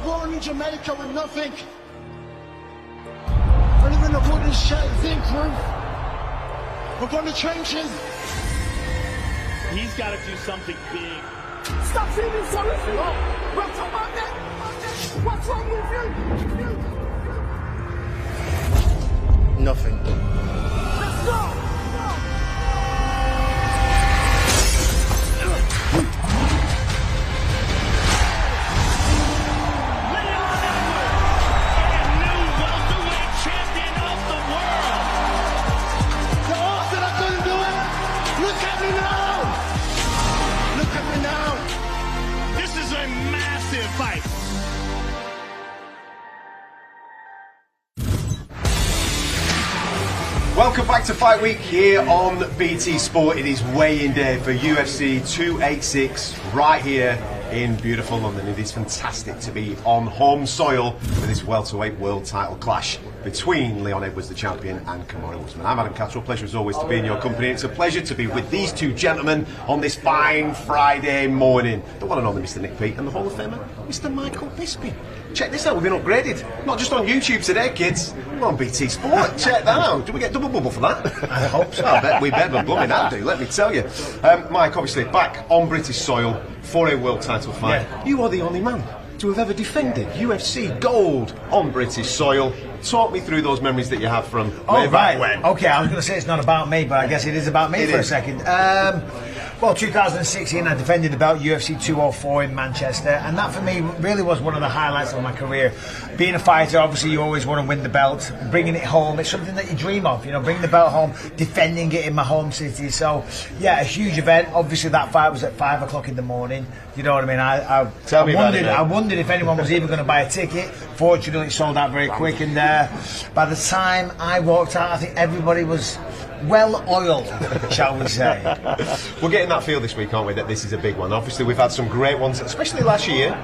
born in Jamaica with nothing. I live in a wooden shed, zinc roof. We're going to trenches. He's got to do something big. Stop feeling sorry for you. What's wrong with that? What's wrong with you? Nothing. Let's go. Fight. Welcome back to Fight Week here on BT Sport. It is weigh-in day for UFC 286 right here in beautiful London. It is fantastic to be on home soil for this welterweight world title clash between Leon Edwards, the champion, and Kamaru Usman. I'm Adam Catterall. Pleasure as always to be in your company. It's a pleasure to be with these two gentlemen on this fine Friday morning. The one and only Mr. Nick Peet and the Hall of Famer, Mr. Michael Bisping. Check this out, we've been upgraded. Not just on YouTube today, kids. We're on BT Sport. Check that out. Do we get double bubble for that? I hope so. I bet we better blooming have do, let me tell you. Mike, obviously, back on British soil for a world title fight. Yeah. You are the only man to have ever defended UFC gold on British soil. Talk me through those memories that you have from way back when. Okay, I was going to say it's not about me, but I guess it is about me for a second. Well, 2016, I defended the belt UFC 204 in Manchester, and that for me really was one of the highlights of my career. Being a fighter, obviously you always want to win the belt, bringing it home, it's something that you dream of, you know, bringing the belt home, defending it in my home city. So, yeah, a huge event. Obviously that fight was at 5 o'clock in the morning, you know what I mean? I wondered if anyone was even going to buy a ticket. Fortunately, it sold out very quick, and by the time I walked out, I think everybody was well oiled, shall we say. We're getting that feel this week, aren't we, that this is a big one. Obviously we've had some great ones, especially last year.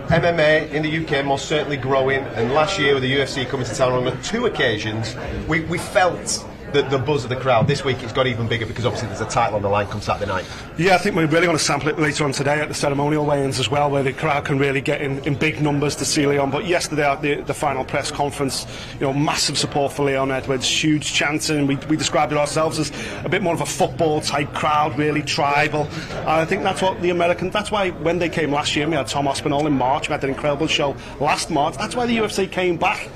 MMA in the UK most certainly growing, and last year with the UFC coming to town on 2 occasions, we felt the buzz of the crowd. This week it's got even bigger because obviously there's a title on the line come Saturday night. Yeah, I think we're really going to sample it later on today at the ceremonial weigh-ins as well, where the crowd can really get in big numbers to see Leon. But yesterday at the final press conference, you know, massive support for Leon Edwards, huge chanting. We described it ourselves as a bit more of a football type crowd, really tribal. And I think that's what the Americans, that's why when they came last year, we had Tom Aspinall in March, we had an incredible show last March, that's why the UFC came back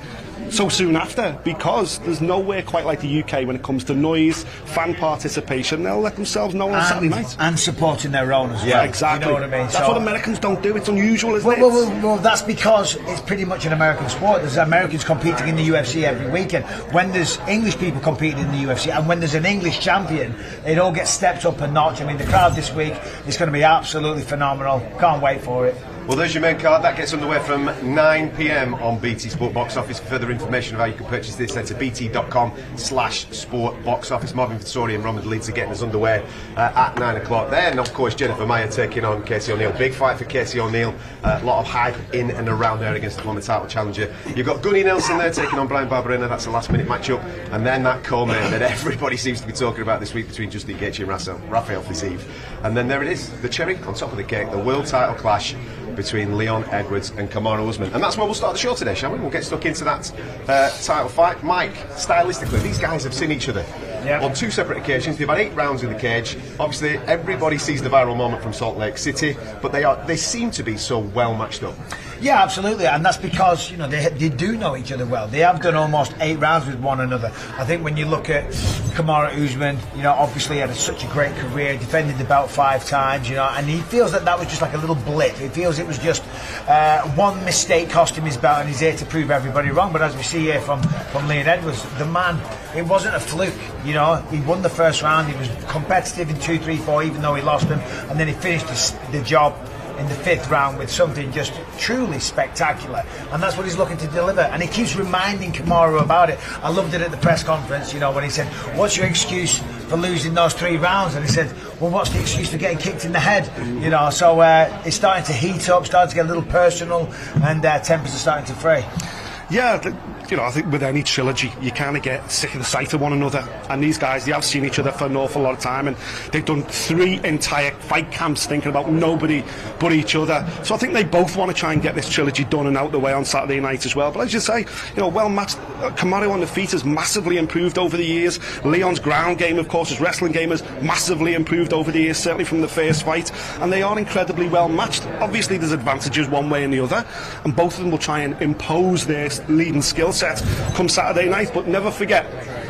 so soon after, because there's nowhere quite like the UK when it comes to noise, fan participation. They'll let themselves know on Saturday night. And supporting their own as well. Yeah, exactly. You know what I mean? That's what Americans don't do. It's unusual, isn't it? Well, that's because it's pretty much an American sport. There's Americans competing in the UFC every weekend. When there's English people competing in the UFC, and when there's an English champion, it all gets stepped up a notch. I mean, the crowd this week is going to be absolutely phenomenal. Can't wait for it. Well, there's your main card. That gets underway from 9 p.m. on BT Sport Box Office. For further information of how you can purchase this, head to bt.com/sport box office. Marvin Vittori and Roman Leeds are getting us underway at 9 o'clock. Then, of course, Jennifer Mayer taking on Casey O'Neill. Big fight for Casey O'Neill. A lot of hype in and around her against the former title challenger. You've got Gunny Nelson there taking on Brian Barberena. That's a last-minute matchup. And then that co-main that everybody seems to be talking about this week between Justin Gaethje and Rafael Fiziev. And then there it is, the cherry on top of the cake, the world title clash between Leon Edwards and Kamaru Usman. And that's where we'll start the show today, shall we? We'll get stuck into that title fight. Mike, stylistically, these guys have seen each other on 2 separate occasions. They've had 8 rounds in the cage. Obviously, everybody sees the viral moment from Salt Lake City, but they seem to be so well matched up. Yeah, absolutely, and that's because, you know, they do know each other well. They have done almost 8 rounds with one another. I think when you look at Kamaru Usman, you know, obviously he had such a great career, defended the belt 5 times, you know, and he feels that was just like a little blip. He feels it was just one mistake cost him his belt, and he's here to prove everybody wrong. But as we see here from Leon Edwards, the man, it wasn't a fluke, you know. He won the first round, he was competitive in 2, 3, 4, even though he lost them, and then he finished the job in the 5th round with something just truly spectacular, and that's what he's looking to deliver, and he keeps reminding Kamaru about it. I loved it at the press conference, you know, when he said, what's your excuse for losing those 3 rounds? And he said, well, what's the excuse for getting kicked in the head? You know, so it's starting to heat up, starting to get a little personal, and tempers are starting to fray. Yeah, you know, I think with any trilogy, you kind of get sick of the sight of one another. And these guys, they have seen each other for an awful lot of time, and they've done 3 entire fight camps thinking about nobody but each other. So I think they both want to try and get this trilogy done and out the way on Saturday night as well. But as you say, you know, well matched. Kamaru on the feet has massively improved over the years. Leon's ground game, of course, his wrestling game has massively improved over the years, certainly from the first fight. And they are incredibly well matched. Obviously, there's advantages one way and the other, and both of them will try and impose their leading skill set come Saturday night. But never forget,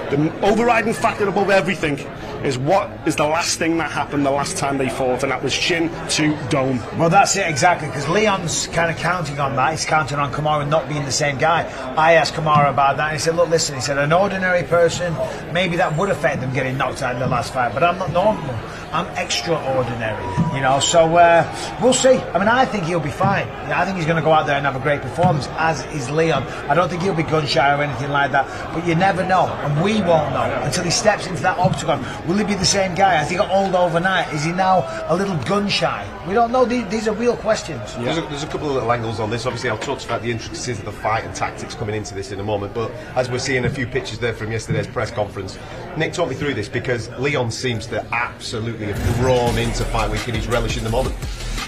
the overriding factor above everything is what is the last thing that happened the last time they fought, and that was shin to dome. Well, that's it exactly, because Leon's kind of counting on that. He's counting on Kamaru not being the same guy. I asked Kamaru about that, and he said, look, listen, he said, an ordinary person, maybe that would affect them getting knocked out in the last fight, but I'm not normal. I'm extraordinary, you know, so we'll see. I mean, I think he'll be fine. I think he's going to go out there and have a great performance, as is Leon. I don't think he'll be gun shy or anything like that, but you never know, and we won't know until he steps into that octagon. Will he be the same guy? Has he got old overnight? Is he now a little gun shy? We don't know. These are real questions. Yeah. There's a couple of little angles on this. Obviously, I'll talk about the intricacies of the fight and tactics coming into this in a moment, but as we're seeing a few pictures there from yesterday's press conference, Nick, talk me through this, because Leon seems to absolutely have drawn into fight week and he's relishing the moment.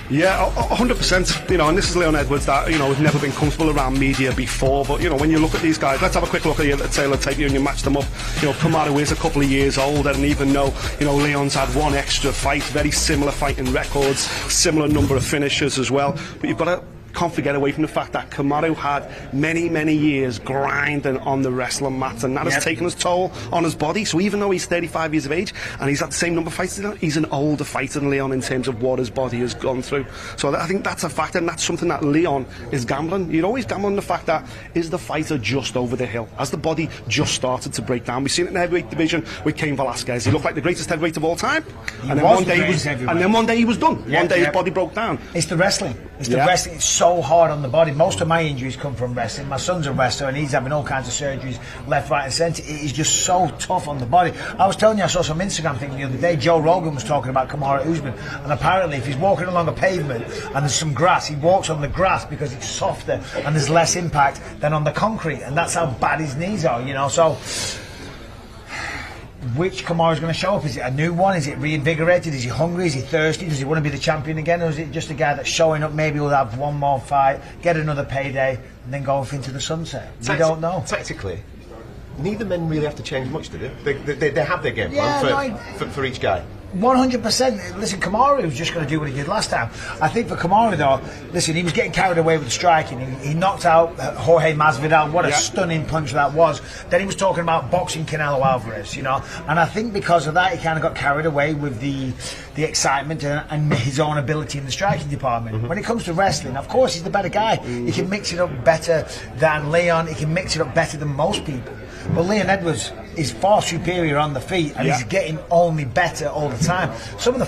Yeah, 100%. You know, and this is Leon Edwards that, you know, has never been comfortable around media before. But, you know, when you look at these guys, let's have a quick look at the Taylor tape and you match them up. You know, Kamaru is a couple of years older, and even though, you know, Leon's had 1 extra fight, very similar fighting records, similar number of finishers as well. But you've got to can't forget away from the fact that Kamaru had many years grinding on the wrestling mat, and that has taken his toll on his body. So even though he's 35 years of age and he's had the same number of fights, he's an older fighter than Leon in terms of what his body has gone through. So I think that's a factor, and that's something that Leon is gambling. You'd always gamble on the fact that, is the fighter just over the hill? Has the body just started to break down? We've seen it in the heavyweight division with Cain Velasquez. He looked like the greatest heavyweight of all time, and then one day he was done. One day his body broke down. It's the wrestling. It's the wrestling. It's so hard on the body. Most of my injuries come from wrestling. My son's a wrestler and he's having all kinds of surgeries left, right and centre. It is just so tough on the body. I was telling you, I saw some Instagram thing the other day. Joe Rogan was talking about Kamaru Usman, and apparently if he's walking along a pavement and there's some grass, he walks on the grass because it's softer and there's less impact than on the concrete, and that's how bad his knees are, you know. So which Kamaru is going to show up? Is it a new one? Is it reinvigorated? Is he hungry? Is he thirsty? Does he want to be the champion again? Or is it just a guy that's showing up, maybe will have one more fight, get another payday, and then go off into the sunset? We don't know. Tactically, neither men really have to change much, do they? They have their game plan for each guy. 100%. Listen, Kamaru was just going to do what he did last time. I think for Kamaru, though, listen, he was getting carried away with the striking. He knocked out Jorge Masvidal. What a stunning punch that was. Then he was talking about boxing Canelo Alvarez, you know. And I think because of that, he kind of got carried away with the excitement and his own ability in the striking department. When it comes to wrestling, of course, he's the better guy. He can mix it up better than Leon. He can mix it up better than most people. But Leon Edwards is far superior on the feet, and he's getting only better all the time. Some of the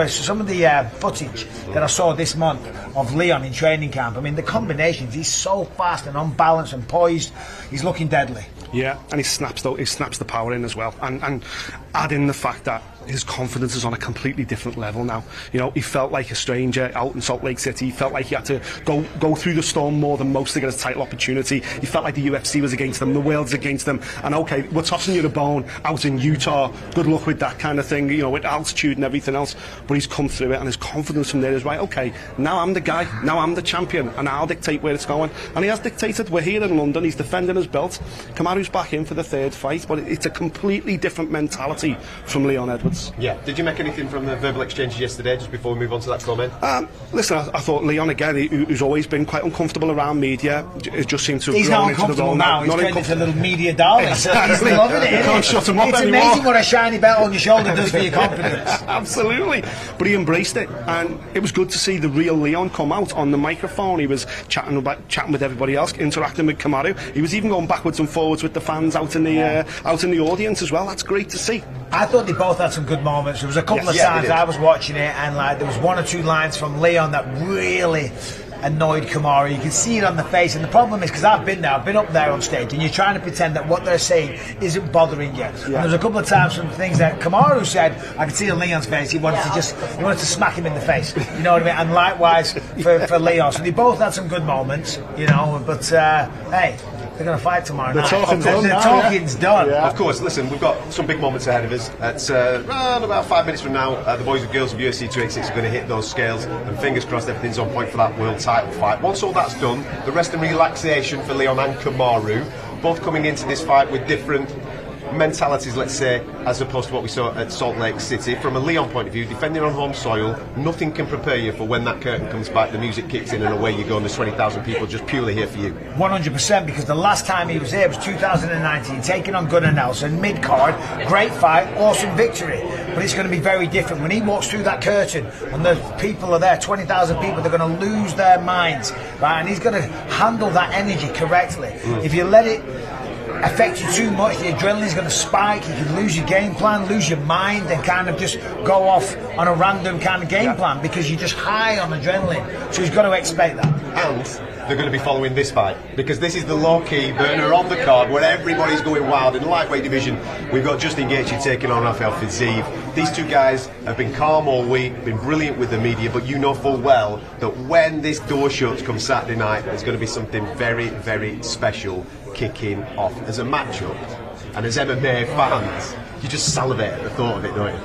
some of the footage that I saw this month of Leon in training camp, I mean, the combinations, he's so fast and unbalanced and poised, he's looking deadly. Yeah, and he snaps the power in as well, and add in the fact that his confidence is on a completely different level now. You know, he felt like a stranger out in Salt Lake City. He felt like he had to go through the storm more than most to get a title opportunity. He felt like the UFC was against him, the world's against him, and okay, we're tossing you the bone out in Utah. Good luck with that kind of thing, you know, with altitude and everything else. But he's come through it, and his confidence from there is right. Okay, now I'm the guy, now I'm the champion, and I'll dictate where it's going. And he has dictated. We're here in London. He's defending his belt. Kamaru's back in for the 3rd fight, but it's a completely different mentality from Leon Edwards. Yeah. Did you make anything from the verbal exchanges yesterday, just before we move on to that comment? Listen, I thought Leon, again, who's always been quite uncomfortable around media, it just seems to have he's grown not into the uncomfortable role now. He's turned into a little media darling. Exactly. He's loving it. You can't shut him up it's anymore. Amazing what a shiny belt on your shoulder does for your confidence. Absolutely. But he embraced it, and it was good to see the real Leon come out on the microphone. He was chatting with everybody else, interacting with Kamaru. He was even going backwards and forwards with the fans out in the audience as well. That's great to see. I thought they both had some good moments. There was a couple of times I was watching it, and like there was 1 or 2 lines from Leon that really annoyed Kamaru. You can see it on the face, and the problem is, because I've been up there on stage, and you're trying to pretend that what they're saying isn't bothering you. And there was a couple of times from things that Kamaru said, I could see on Leon's face, he wanted to smack him in the face, you know what I mean? And likewise for Leon. So they both had some good moments, you know, but hey, they're going to fight tomorrow The night. talking's done. The talking's done. Of course, listen, we've got some big moments ahead of us. At around about 5 minutes from now, the boys and girls of UFC 286 are going to hit those scales, and fingers crossed everything's on point for that world title fight. Once all that's done, the rest and relaxation for Leon and Kamaru, both coming into this fight with different mentalities, let's say, as opposed to what we saw at Salt Lake City. From a Leon point of view, defending on home soil, nothing can prepare you for when that curtain comes back, the music kicks in and away you go, and there's 20,000 people just purely here for you. 100%, because the last time he was here was 2019, taking on Gunnar Nelson, mid-card, great fight, awesome victory. But it's going to be very different. When he walks through that curtain and the people are there, 20,000 people, they're going to lose their minds, right? And he's going to handle that energy correctly. If you let it affect you too much, the adrenaline's going to spike, you can lose your game plan, lose your mind, and kind of just go off on a random kind of game plan because you're just high on adrenaline. So he's got to expect that. And they're going to be following this fight, because this is the low-key burner on the card where everybody's going wild. In the lightweight division, we've got Justin Gaethje taking on Rafael Fiziev. These two guys have been calm all week, been brilliant with the media, but you know full well that when this door shuts come Saturday night, there's going to be something very, very special kicking off as a matchup. And as MMA fans, you just salivate at the thought of it, don't you?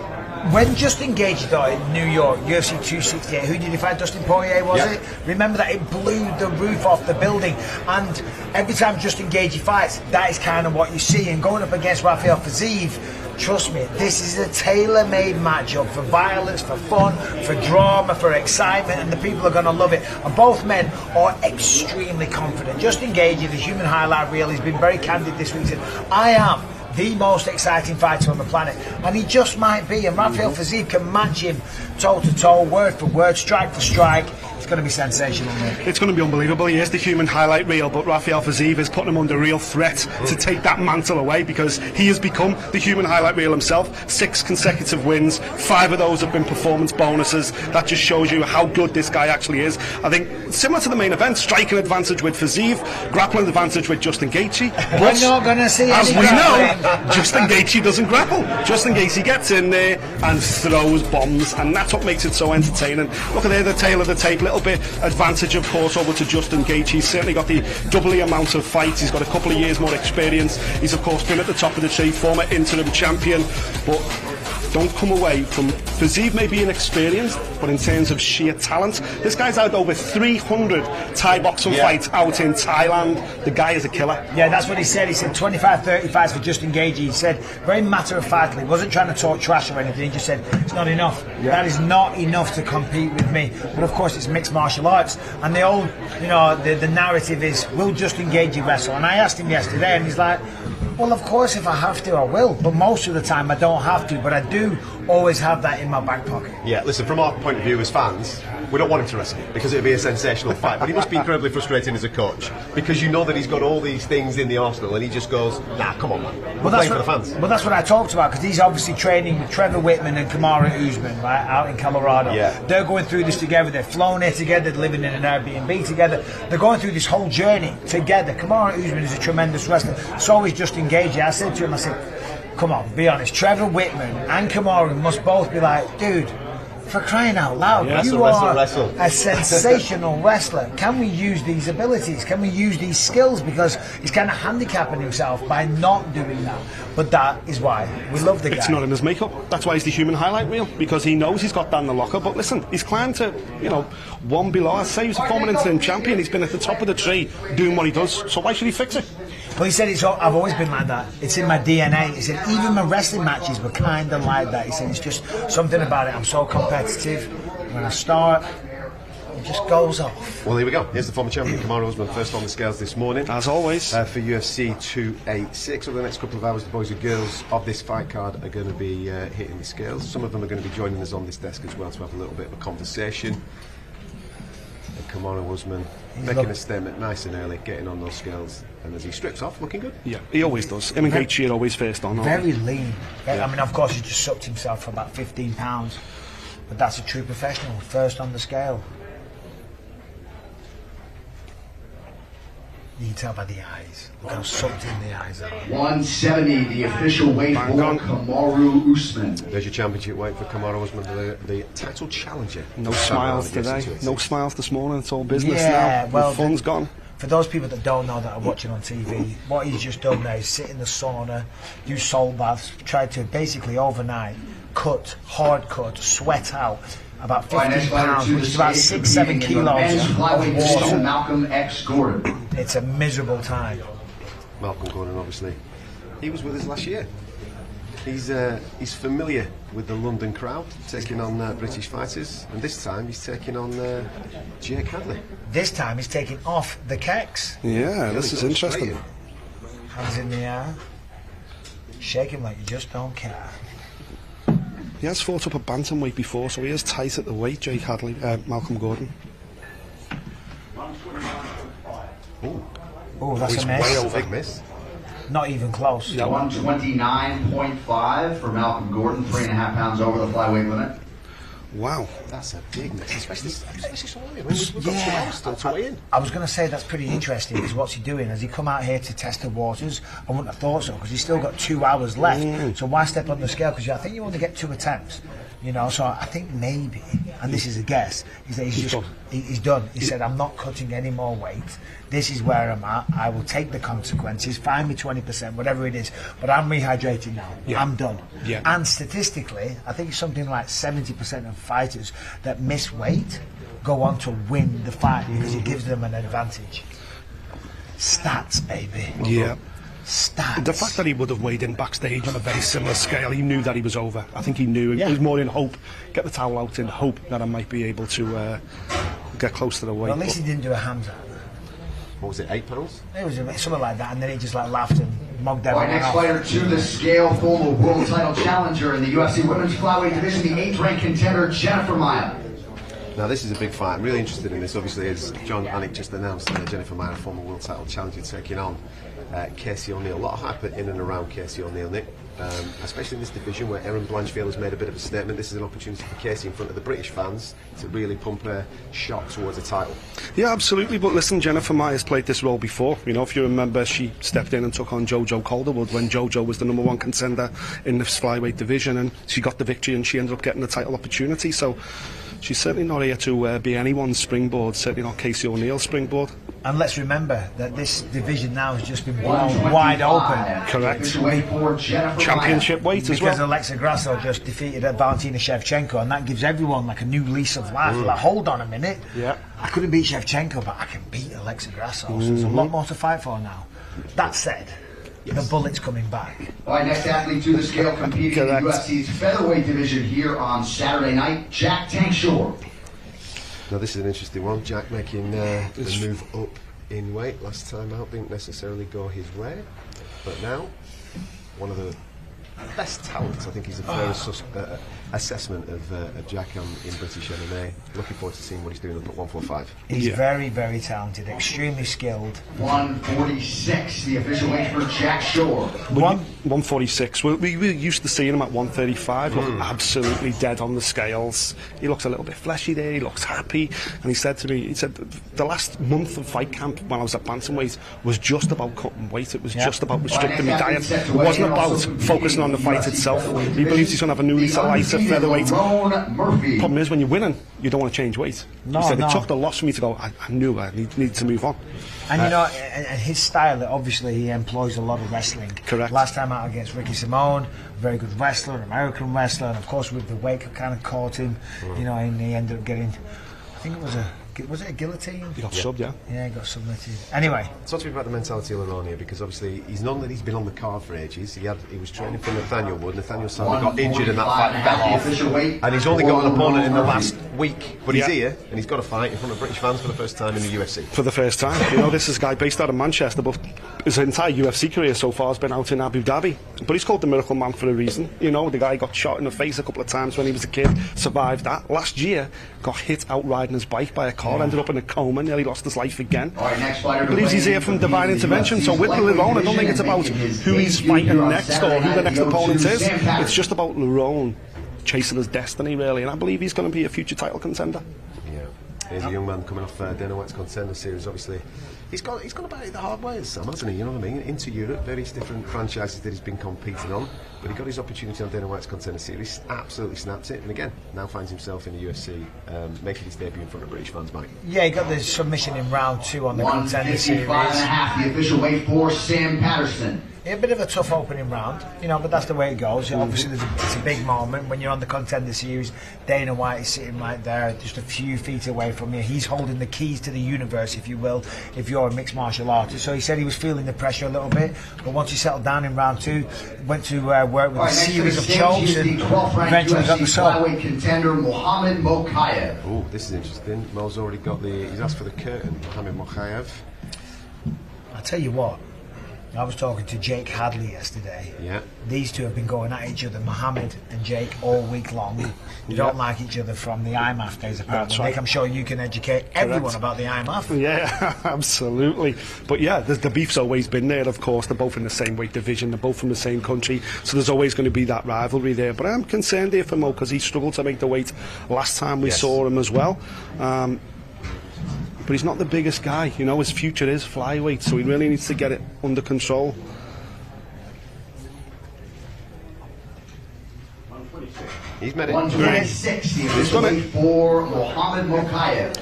When Justin Gaethje got in New York, UFC 268, who did he fight? Dustin Poirier, was it? Remember that? It blew the roof off the building. And every time Justin Gaethje fights, that is kind of what you see. And going up against Rafael Fiziev, trust me, this is a tailor-made matchup for violence, for fun, for drama, for excitement, and the people are going to love it. And both men are extremely confident. Justin Gaethje, the human highlight reel, he's been very candid this week. He said, I am the most exciting fighter on the planet, and he just might be. And Rafael Fiziev can match him toe to toe, word for word, strike for strike. It's going to be sensational, Nick. It's going to be unbelievable. He is the human highlight reel, but Rafael Fiziev is putting him under real threat to take that mantle away, because he has become the human highlight reel himself. 6 consecutive wins, 5 of those have been performance bonuses. That just shows you how good this guy actually is. I think similar to the main event, striking advantage with Fiziev, grappling advantage with Justin Gaethje. We're not going to see as any we grappling. know, Justin Gaethje doesn't grapple. Justin Gaethje gets in there and throws bombs, and that's what makes it so entertaining. Look at there, the tail of the tape. Little bit advantage, of course, over to Justin Gaethje. He's certainly got the doubly amount of fights. He's got a couple of years more experience. He's, of course, been at the top of the tree, former interim champion. But don't come away from Fiziev may be inexperienced, but in terms of sheer talent, this guy's had over 300 Thai boxing fights out in Thailand. The guy is a killer. Yeah, that's what he said. He said 25-30 fights for Justin Gaethje. He said very matter-of-factly, he wasn't trying to talk trash or anything. He just said it's not enough. That is not enough to compete with me. But of course, it's mixed martial arts, and the old, you know, the narrative is, will Justin Gaethje wrestle? And I asked him yesterday, and he's like, well, of course, if I have to, I will. But most of the time, I don't have to. But I do always have that in my back pocket. Yeah, listen, from our point of view as fans, we don't want him to wrestle because it would be a sensational fight. But he must be incredibly frustrating as a coach, because you know that he's got all these things in the arsenal, and he just goes, nah, come on, man. We're playing for the fans. Well, that's what I talked about, because he's obviously training with Trevor Whitman and Kamaru Usman, right, out in Colorado. Yeah. They're going through this together. They've flown here together. They're living in an Airbnb together. They're going through this whole journey together. Kamaru Usman is a tremendous wrestler. So is Justin Gaethje. I said to him, I said, come on, be honest. Trevor Whitman and Kamaru must both be like, dude, for crying out loud, you are a sensational wrestler. Can we use these abilities? Can we use these skills? Because he's kind of handicapping himself by not doing that. But that is why we love the guy. It's not in his makeup. That's why he's the human highlight reel, because he knows he's got that in the locker. But listen, he's climbed to, you know, one below. I say he's a former interim champion. He's been at the top of the tree doing what he does. So why should he fix it? Well, he said, I've always been like that. It's in my DNA. He said, even my wrestling matches were kind of like that. He said, it's just something about it. I'm so competitive. When I start, it just goes off. Well, here we go. Here's the former champion, Kamaru Usman, first on the scales this morning. As always. For UFC 286. Over the next couple of hours, the boys and girls of this fight card are going to be hitting the scales. Some of them are going to be joining us on this desk as well to have a little bit of a conversation. And Kamaru Usman making a statement nice and early, getting on those scales, and as he strips off, looking good. Yeah, he always does. Him and Gaethje are always first on. Very lean. I mean, of course, he just sucked himself for about 15 pounds, but that's a true professional, first on the scale. You can tell by the eyes. Look how sucked in the eyes are. 170, the official weight for Kamaru Usman. There's your championship weight for Kamaru Usman, the title challenger. No smiles today. No smiles this morning. It's all business now. Well, the fun's gone. For those people that don't know that are watching on TV, what he's just done there is sit in the sauna, do salt baths, try to basically overnight hard cut, sweat out about 15 pounds, which is about 6-7 kilos of water. Malcolm X Gordon. It's a miserable time. Malcolm Gordon, obviously, he was with us last year. He's familiar with the London crowd, taking on British fighters, and this time he's taking on Jake Hadley. This time he's taking off the kecks. Yeah, this is interesting. Hands in the air, shake him like you just don't care. He has fought up a bantamweight before, so he is tight at the weight, Jake Hadley, Malcolm Gordon. Oh, that's a miss. Way over. Big miss. Not even close. 129.5 for Malcolm Gordon, 3.5 pounds over the flyweight limit. Wow. That's a big miss, especially when we've got 2 hours still to weigh in. I was going to say that's pretty interesting, because what's he doing? Has he come out here to test the waters? I wouldn't have thought so, because he's still got 2 hours left. So why step on the scale? Because I think you only get 2 attempts. You know, so I think maybe, and this is a guess, is that he's done. He said, I'm not cutting any more weight. This is where I'm at. I will take the consequences. Find me 20%, whatever it is. But I'm rehydrating now. Yeah. I'm done. Yeah. And statistically, I think something like 70% of fighters that miss weight go on to win the fight because it gives them an advantage. Stats, baby. Yeah. Stats. The fact that he would have weighed in backstage on a very similar scale, he knew that he was over. I think he knew. It was more in hope, get the towel out in hope that I might be able to get close to the weight. Well, at least he didn't do a Hamza. What was it, 8 pounds? It was something like that, and then he just like laughed and mugged everyone Next off. fighter to the scale, former world title challenger in the UFC women's flyweight division, the 8th ranked contender Jennifer Maia. Now this is a big fight. I'm really interested in this, obviously, as John Anik just announced. Jennifer Maia, former world title challenger, taking on Casey O'Neill. A lot of hype in and around Casey O'Neill, Nick, especially in this division where Erin Blanchfield has made a bit of a statement. This is an opportunity for Casey in front of the British fans to really pump her shot towards a title. Yeah, absolutely. But listen, Jennifer Maia's played this role before. You know, if you remember, she stepped in and took on Jojo Calderwood when Jojo was the #1 contender in this flyweight division, and she got the victory and she ended up getting the title opportunity. So she's certainly not here to be anyone's springboard, certainly not Casey O'Neill's springboard. And let's remember that this division now has just been blown wide open. Correct. Championship Championship weight as Because well. Alexa Grasso just defeated Valentina Shevchenko, and that gives everyone like a new lease of life. Like, hold on a minute. Yeah. I couldn't beat Shevchenko, but I can beat Alexa Grasso. So there's a lot more to fight for now. That said, the bullet's coming back. All right, next athlete to the scale competing in the UFC's featherweight division here on Saturday night, Jack Tank Shore. Now this is an interesting one. Jack making the move up in weight. Last time out didn't necessarily go his way, but now one of the best talents. I think he's a fair assessment of Jack in British MMA. Looking forward to seeing what he's doing up at 145. He's very, very talented, extremely skilled. 146, the official weight for Jack Shore. 146. We were used to seeing him at 135. Look absolutely dead on the scales. He looks a little bit fleshy there. He looks happy. And he said to me, the last month of fight camp when I was at bantamweight was just about cutting weight. It was just about restricting my diet. It wasn't about focusing on the fight itself. He believes he's going to have a new lease of life at featherweight. Problem is, when you're winning, you don't want to change weight. He said it took the loss for me to go, I knew I need to move on. And you know, and his style, obviously he employs a lot of wrestling. Correct. Last time out against Ricky Simone, a very good wrestler, an American wrestler, and of course with the weight kind of caught him, you know, and he ended up getting, I think it was it a guillotine? He got subbed, yeah. Yeah, he got submitted. Anyway. Talk to me about the mentality of Lerone here, because obviously he's known that he's been on the card for ages. He was training for Nathaniel Wood. Nathaniel sadly got injured and that fight fell off. And he's only got an opponent in the last week. But he's here and he's got a fight in front of British fans for the first time in the UFC. For the first time. You know, this is a guy based out of Manchester, but his entire UFC career so far has been out in Abu Dhabi. But he's called the Miracle Man for a reason. You know, the guy got shot in the face a couple of times when he was a kid, survived that. Last year, got hit out riding his bike by a car, ended up in a coma, nearly lost his life again. Believes he's here from divine intervention. So with Lerone, I don't think it's about who he's fighting next or who the next opponent is. It's just about Lerone chasing his destiny, really, and I believe he's going to be a future title contender. Yeah. He's a young man coming off Dana White's Contender Series. Obviously, he's gone about it the hard way, Sam, hasn't he? You know what I mean? Into Europe, various different franchises that he's been competing on, but he got his opportunity on Dana White's Contender Series, absolutely snapped it, and again, now finds himself in the UFC, making his debut in front of British fans, Mike. Yeah, he got the submission in round 2 on the Contender Series. 155.5, the official weight for Sam Patterson. A bit of a tough opening round, but that's the way it goes. Obviously, it's a big moment when you're on the Contender Series. Dana White is sitting right there, just a few feet away from you. He's holding the keys to the universe, if you will, if you're a mixed martial artist. So he said he was feeling the pressure a little bit, but once he settled down in round 2, went to work with a series of chokes and eventually got the sub. Flyweight contender Mohamed Mokaev. Oh, this is interesting. Mo's already got he's asked for the curtain, Mohamed Mokaev. I'll tell you what. I was talking to Jake Hadley yesterday. Yeah. These two have been going at each other, Mohamed and Jake, all week long. They don't like each other from the IMAF days, apparently. Right. Nick, I'm sure you can educate everyone about the IMAF. Yeah, absolutely. But yeah, the beef's always been there, of course. They're both in the same weight division, they're both from the same country, so there's always going to be that rivalry there. But I'm concerned here for Mo because he struggled to make the weight last time we saw him as well. But he's not the biggest guy, his future is flyweight, so he really needs to get it under control. He's made it. 126, the official weight for Mohamed Mokaev.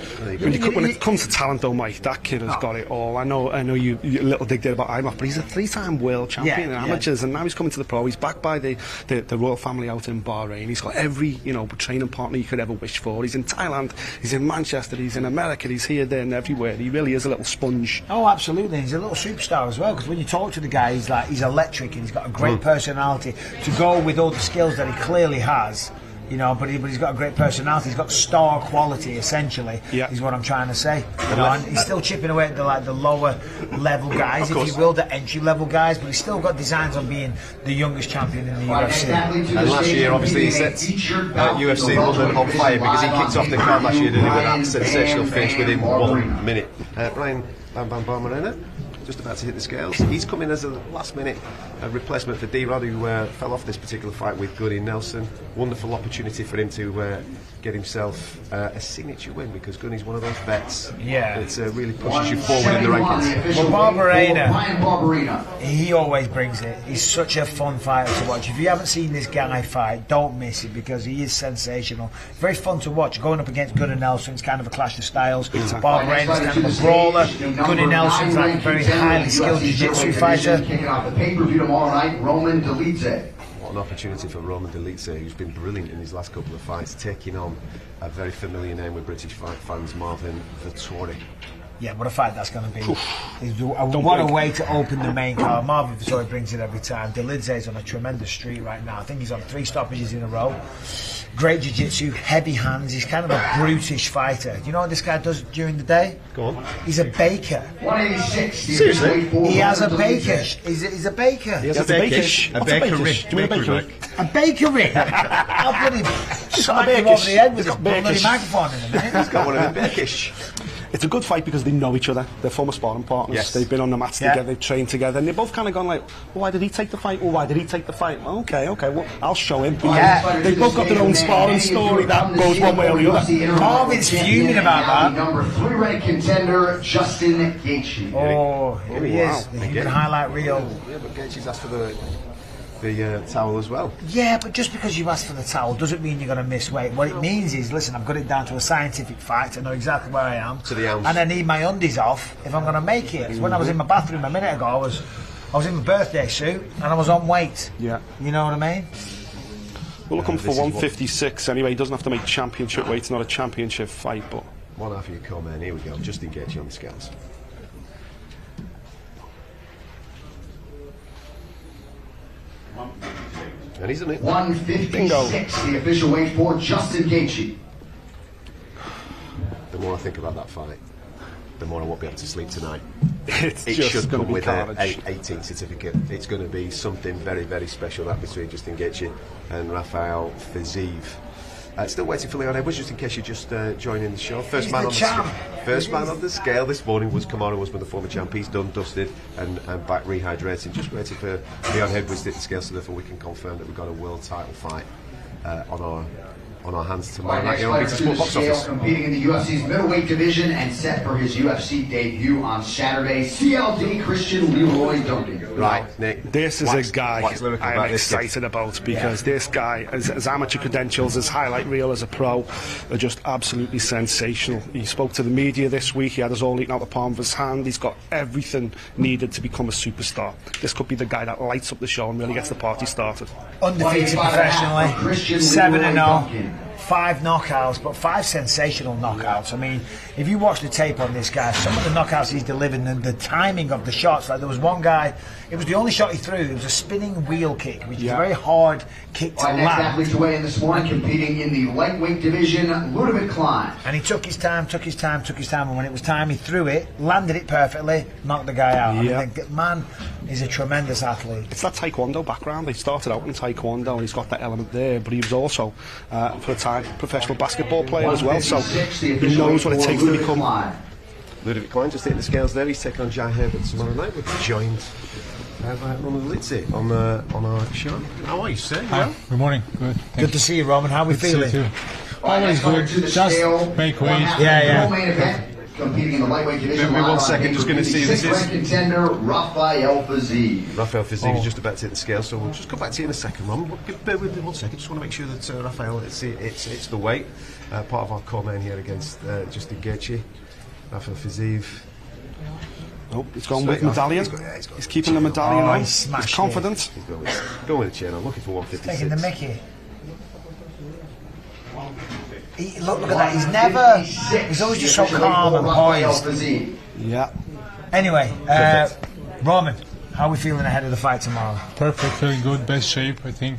When it comes to talent, though, Mike, that kid has got it all. I know you little dig there about IMAF, but he's a 3-time world champion in amateurs, and now he's coming to the pro. He's backed by the royal family out in Bahrain. He's got every training partner you could ever wish for. He's in Thailand, he's in Manchester, he's in America, he's here, there, and everywhere. He really is a little sponge. Oh, absolutely. He's a little superstar as well, because when you talk to the guy, he's electric and he's got a great personality to go with all the skills that he clearly has. But he's got a great personality. He's got star quality, essentially, is what I'm trying to say. And he's still chipping away at the lower level guys, if you will, the entry level guys, but he's still got designs on being the youngest champion in the UFC. And last year, obviously, he set UFC London on fire because he kicked off the card last year, didn't he, with that sensational finish within 1 minute. Brian Bam Bam Barmarena, just about to hit the scales. He's come in as a last-minute replacement for D-Rod, who fell off this particular fight with Gunnar Nelson. Wonderful opportunity for him to get himself a signature win, because Gunnar's one of those vets that really pushes you forward in the rankings. Well, Barbarena, he always brings it. He's such a fun fighter to watch. If you haven't seen this guy fight, don't miss it, because he is sensational. Very fun to watch. Going up against Gunnar Nelson, it's kind of a clash of styles. Barbarena's kind of a brawler. Gunnar Nelson's like a very highly skilled jiu-jitsu fighter. Kicking off the pay-per-view tomorrow night, Roman Dolidze. What an opportunity for Roman Dolidze, who's been brilliant in his last couple of fights, taking on a very familiar name with British fight fans, Marvin Vettori. Yeah, what a fight that's going to be. What a way to open the main card. Marvin Vettori brings it every time. Dolidze's on a tremendous streak right now. I think he's on 3 stoppages in a row. Great jiu-jitsu, heavy hands. He's kind of a brutish fighter. Do you know what this guy does during the day? Go on. He's a baker. 186. Seriously? He has a baker. He's a baker. He has a baker. A baker rig. Do you mean a baker rig? A baker rig. I'll bloody smack him over the head with a bloody microphone in a minute. He's got one of them bakish. It's a good fight because they know each other. They're former sparring partners. Yes. They've been on the mats together, they've trained together, and they've both kind of gone like, well, why did he take the fight? Well, why did he take the fight? Okay, well, I'll show him. Yeah. They've both got their own sparring story that goes one way or the other. Marvin's fuming about that. Number 3 ranked contender, Justin Gaethje. Oh, here he is. The human highlight reel. Yeah, but Gaethje's asked for the towel as well. Yeah, but just because you ask for the towel doesn't mean you're going to miss weight. What it means is, listen, I've got it down to a scientific fact. I know exactly where I am. To the ounce. And I need my undies off if I'm going to make it. When I was in my bathroom a minute ago, I was in my birthday suit and I was on weight. Yeah. You know what I mean? We're looking for 156 anyway. He doesn't have to make championship weight. It's not a championship fight, but... One after you come in. Here we go. Justin Gaethje on the scales. And he's in it. 156, the official weight for Justin Gaethje. The more I think about that fight, the more I won't be able to sleep tonight. It should come with an 18 certificate. It's going to be something very, very special, that between Justin Gaethje and Rafael Fiziev. Still waiting for Leon Edwards, just in case you're just joining the show. First man on the scale this morning was Kamaru Usman, the former champ. He's done, dusted, and back rehydrating. Just waiting for Leon Edwards to hit the scale so therefore we can confirm that we've got a world title fight on our on our hands All tomorrow right, night next here on fighter to Beater the Sport Box scale, Office. competing in the UFC's middleweight division and set for his UFC debut on Saturday, CLD Christian Leroy Duncan. Right, Nick. This is a guy lyrical I'm about this kid. excited about because this guy, his amateur credentials, his highlight reel as a pro, are just absolutely sensational. He spoke to the media this week. He had us all eating out the palm of his hand. He's got everything needed to become a superstar. This could be the guy that lights up the show and really gets the party started. Undefeated professionally, 7-0. 5 knockouts, but 5 sensational knockouts. I mean, if you watch the tape on this guy, some of the knockouts he's delivered and the timing of the shots, like there was one guy, it was the only shot he threw, it was a spinning wheel kick, which is a very hard kick to Our next land. athlete to weigh in this morning, competing in the lightweight division, Ludovic Klein. And he took his time, and when it was time, he threw it, landed it perfectly, knocked the guy out. Yeah. I mean, the man is a tremendous athlete. It's that Taekwondo background. He started out in Taekwondo and he's got that element there, but he was also, for a time, professional basketball player as well, so he knows what it takes to become. Ludovic Klein just hitting the scales there. He's taking on Jai Herbert tomorrow night. We're joined by Roman Litzy on our show. How are you, sir? Hi, good morning. Good. Good to see you, Roman. How are we Good to see you feeling? too. Always good. Just make weight. Yeah. Competing in the lightweight division. Give me 1 second, just gonna see who this is. Sixth-ranked contender Rafael Fiziev. Raphael Fiziev is just about to hit the scale, so we'll just come back to you in a second, Roman. Bear with me 1 second. Just want to make sure that Raphael it's the weight. Part of our core main here against Justin Gaethje. Raphael Fiziev. Oh, he's gone with medallion. He's keeping the medallion on. He's smashed He's confident. He's going with the chin. I'm looking for 156. Taking the mickey. Look at that. He's always just so calm and poised. Yeah. Anyway, Roman, how are we feeling ahead of the fight tomorrow? Perfect, feeling good, best shape, I think.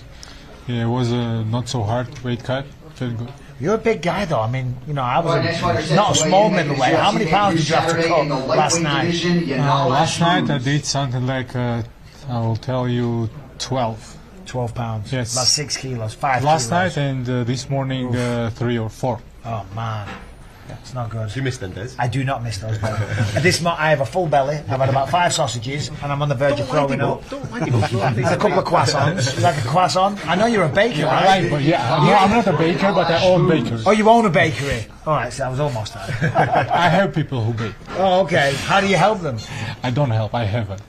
Yeah, it was a not so hard weight cut, feeling good. You're a big guy, though. I mean, you know, I was not a small middleweight. How many pounds did you have to cut last night? Last night I did something like, I will tell you, 12. 12 pounds. Yes. About 6 kilos, 5 Last kilos. night and this morning 3 or 4. Oh, man. It's not good. You missed them, Des. I do not miss those belly. I have a full belly. I've had about 5 sausages, and I'm on the verge of throwing up. Don't mind him. There's a couple of croissants. Like a croissant. I know you're a baker, I right? like, but I'm not a baker, but I own bakery. Oh, you own a bakery? All right, so I was almost there. I help people who bake. Oh, okay. How do you help them? I don't help, I haven't.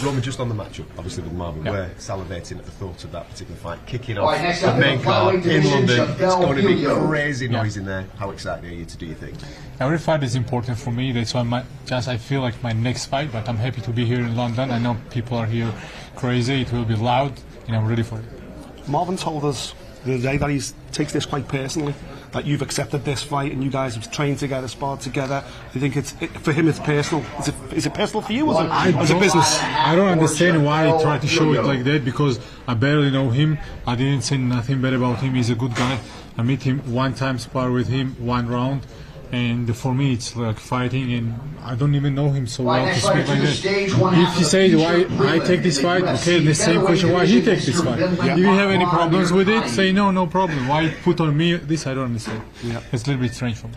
Roman, just on the matchup, obviously with Marvin, we're salivating at the thought of that particular fight kicking All off right, next the up, main the card flyweight in division, London. It's going to be Filio. crazy noise in there. How excited are you to do your thing? Every fight is important for me. That's why I feel like my next fight, but I'm happy to be here in London. I know people are here crazy. It will be loud, and I'm ready for it. Marvin told us the other day that he takes this quite personally, that you've accepted this fight and you guys have trained together, sparred together. Do you think for him it's personal? Is it personal for you as a business? I don't understand why he tried to show it like that, because I barely know him. I didn't say nothing bad about him. He's a good guy. I meet him one time, spar with him, 1 round. And for me, it's like fighting, and I don't even know him so well to speak like that. If he says why I take this fight, okay, the same question why he takes this fight. If you have any problems with it, say no problem. Why put on me this? I don't understand. It's a little bit strange for me.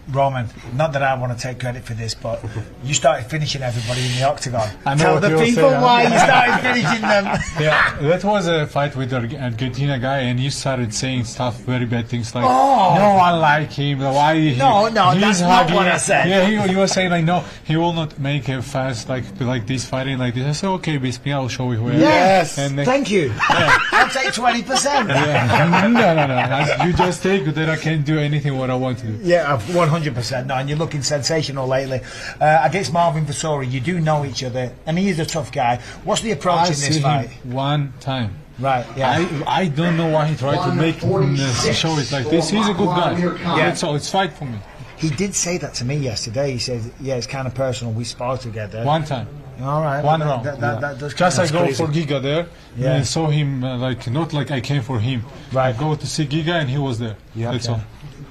Roman, not that I want to take credit for this, but you started finishing everybody in the octagon. I know Tell what the you're people saying. why you started finishing them. Yeah, that was a fight with the Argentina guy, and he started saying stuff, very bad things like, Oh. no, I like him. Why? No, he's that's not what I said. Yeah, he was saying like, no, he will not make a fast like this fighting like this. I said, okay, Bisping, I'll show you who I am. Yes, And thank you. I'll take 20%. Yeah. No. You just take that. I can't do anything what I want to do. Yeah, 100%. No, and you're looking sensational lately. Against Marvin Vasori, you do know each other, and he is a tough guy. What's the approach I in this see fight? him one time. Right, yeah. I don't know why he tried to make show it like this. He's a good guy. Yeah. That's all. It's fight for me. He did say that to me yesterday. He said, yeah, it's kind of personal. We spar together. One time. All right. One that- round. that does Just I that's go crazy. for Giga there. Yeah. And I saw him not like I came for him. Right. I go to see Giga and he was there. Yeah, That's okay. all.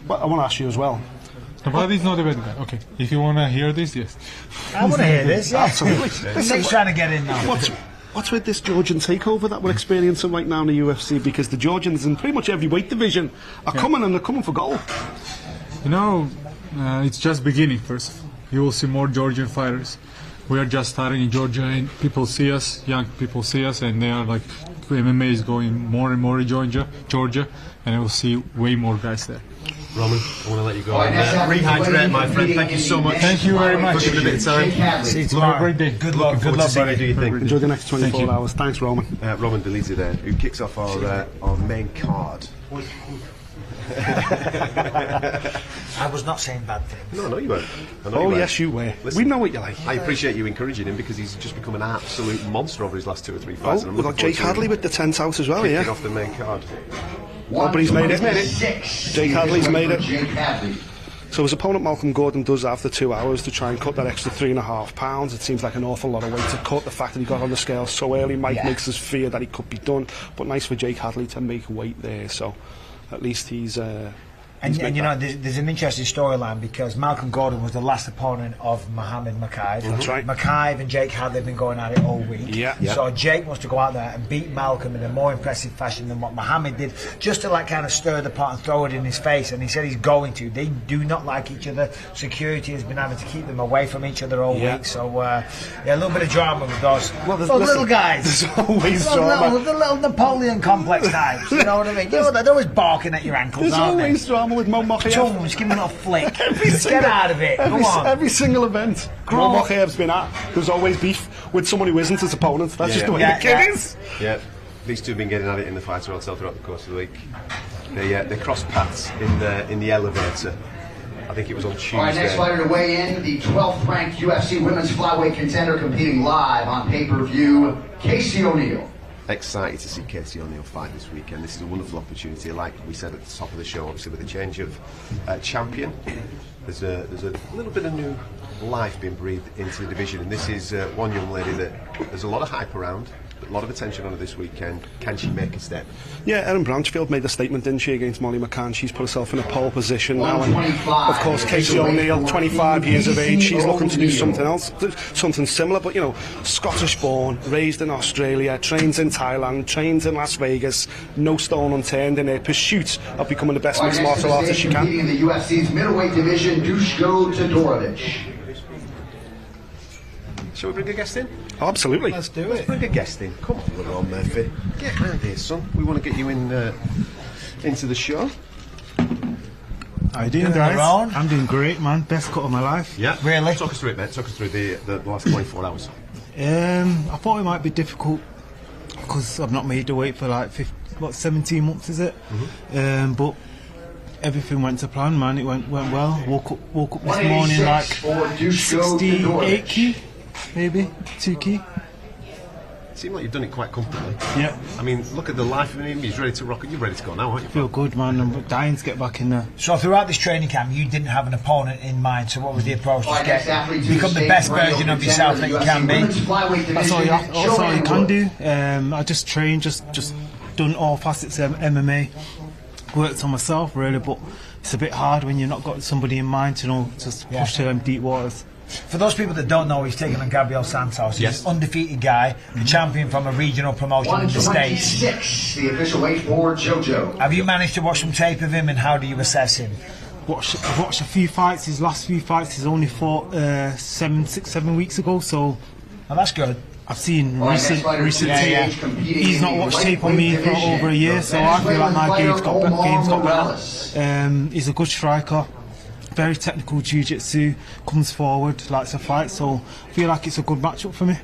But I want to ask you as well. No, but he's not a bad guy. Okay. If you want to hear this, yes. I want to hear this, yeah. Absolutely. Nick's trying to get in now. What's with this Georgian takeover that we're experiencing right now in the UFC? Because the Georgians in pretty much every weight division are coming, and they're coming for gold. You know, it's just beginning first. You will see more Georgian fighters. We are just starting in Georgia, and people see us, young people see us, and they are like, MMA is going more and more in Georgia, and I will see way more guys there. Roman, I want to let you go. Rehydrate, my friend. Thank you so much. Thank you very much. For giving a bit of time. See you tomorrow. Great day. Good luck, What do you think? Enjoy the next 24 hours. Thanks, Roman. Roman Delizzi there, who kicks off our main card. I was not saying bad things. No, you weren't. Yes, you were. Listen, we know what you like. I appreciate you encouraging him because he's just become an absolute monster over his last 2 or 3 fights. We've got Jake Hadley with the 10th out as well, kicking off the main card. Oh, but he's made it. Jake Hadley's made it. Jake Hadley. So his opponent Malcolm Gordon does have the 2 hours to try and cut that extra 3.5 pounds. It seems like an awful lot of weight to cut. The fact that he got on the scale so early makes us fear that he could be done. But nice for Jake Hadley to make weight there. So at least he's. And you know, there's an interesting storyline because Malcolm Gordon was the last opponent of Mohammed Makaev. That's right. Makaev and Jake Hadley have been going at it all week. Yeah. So Jake wants to go out there and beat Malcolm in a more impressive fashion than what Mohammed did, just to like kind of stir the pot and throw it in his face. And he said he's going to. They do not like each other. Security has been having to keep them away from each other all week. So a little bit of drama with those. Well, those little guys. There's always drama. The little Napoleon complex types. You know what I mean? You know, they're always barking at your ankles, There's aren't they? always drama with Mo Mokaev. Just give him a little flick. Get out of it. Go on. Every single event Mo Mokaev's been at, there's always beef with someone who isn't his opponent. That's just the way the kid is. Yeah, these two have been getting at it in the fighter hotel throughout the course of the week. They crossed paths in the elevator. I think it was on Tuesday. All right, next fighter to weigh in, the 12th ranked UFC women's flyweight contender competing live on pay-per-view, Casey O'Neill. Excited to see Casey O'Neill fight this weekend. This is a wonderful opportunity. Like we said at the top of the show, obviously with a change of champion, there's a little bit of new life being breathed into the division. And this is one young lady that there's a lot of hype around, a lot of attention on her this weekend. Can she make a step? Yeah, Erin Branchfield made a statement, didn't she, against Molly McCann. She's put herself in a pole position now. And of course, Casey O'Neill, 25 years of age, she's looking to do something else, something similar. But, you know, Scottish born, raised in Australia, trains in Thailand, trains in Las Vegas, no stone unturned in her pursuit of becoming the best mixed martial artist she can. In the UFC's middleweight division, Duško Todorovic. Shall we bring a guest in? Oh, absolutely. Let's do Let's it. bring a guest in. Come on, Ron Murphy. Get round here, son. We want to get you in into the show. How you doing, guys? I'm doing great, man. Best cut of my life. Yeah. Really? Talk us through it, mate. Talk us through the last 24 hours. I thought it might be difficult because I've not made the weight for like 17 months, is it? Mm-hmm. But everything went to plan, man. It went well. Woke up this morning like 68 key, maybe 2 key. Seemed like you've done it quite comfortably. Yeah. I mean, look at the life of him. He's ready to rock it. You're ready to go now, aren't you? Feel good, man. I'm dying to get back in there. So throughout this training camp, you didn't have an opponent in mind. So what was the approach? Just become the best version of yourself that you can be. That's all you can do. I just trained, just done all facets of MMA. Worked on myself really, but it's a bit hard when you've not got somebody in mind to just push to them deep waters. For those people that don't know, he's taken on Gabriel Santos. He's an undefeated guy, the champion from a regional promotion in the States. 126, the official weight for JoJo. Have you managed to watch some tape of him, and how do you assess him? I've watched a few fights. His last few fights, he's only fought 7 weeks ago, so Well, that's good. I've seen recent tape. He's not watched tape on me for over a year, so I feel like my game's got better. He's a good striker, very technical jiu-jitsu, comes forward, likes to fight, so I feel like it's a good matchup for me.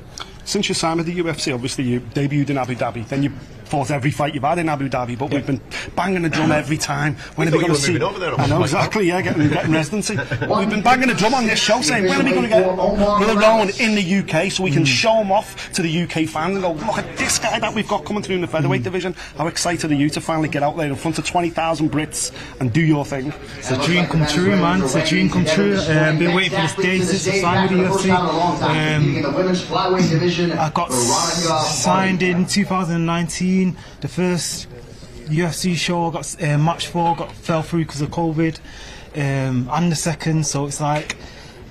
Since you signed with the UFC, obviously you debuted in Abu Dhabi, then you fought every fight you've had in Abu Dhabi, but we've been banging the drum every time. When are we going to see? I know exactly, getting residency. We've been banging the drum on this show, saying when are we going to get Will Rowan in the UK so we can show him off to the UK fans and go, look at this guy that we've got coming through in the featherweight division. How excited are you to finally get out there in front of 20,000 Brits and do your thing? It's a dream come true, man. It's a dream come true. Been waiting for this day since I signed with the UFC. I got signed in 2019. The first UFC show I got match for fell through because of COVID, and the second. So it's like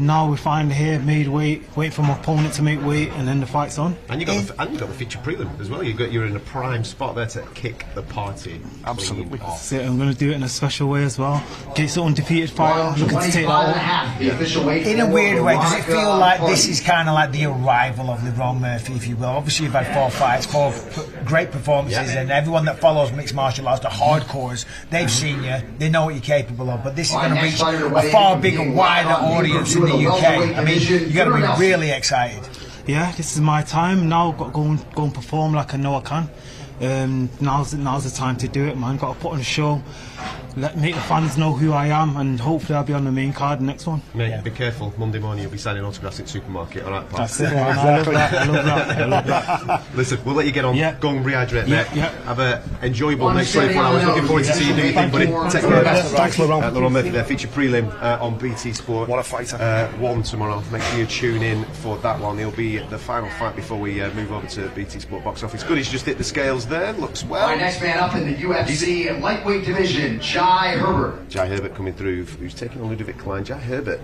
now we're finally here, made weight, wait for my opponent to make weight, and then the fight's on. And you got the feature prelim as well. You're in a prime spot there to kick the party. Absolutely. So I'm going to do it in a special way as well. Gates the undefeated fighter, looking to take that over. In a weird way, does it feel like this is kind of like the arrival of LeBron Murphy, if you will? Obviously, you've had 4 fights, 4 great performances, and everyone that follows mixed martial arts, the hardcores, they've seen you, they know what you're capable of. But this is going to reach a far bigger, wider audience in the UK. I mean, you've got to be really excited. Yeah, this is my time now. I've got to go and perform like I know I can. Now's the time to do it, man. Got to put on a show, make the fans know who I am, and hopefully I'll be on the main card the next one. Mate, be careful. Monday morning you'll be signing autographs at the supermarket. All right, pal. That's it. I love that. I love that. Listen, we'll let you get on. Yeah. Go and rehydrate, mate. Yeah. Have an enjoyable next 24 hours. Looking forward to seeing you do your thing, buddy. Take care. Thanks, Laurent. Laurent Murphy there, feature prelim on BT Sport. What a fighter. 1 tomorrow. Make sure you tune in for that one. He'll be the final fight before we move over to BT Sport box office. Good, he's just hit the scales there. Looks well. Our next man up in the UFC lightweight division, Jai Herbert. Jai Herbert coming through, who's taking on Ludovic Klein. Jai Herbert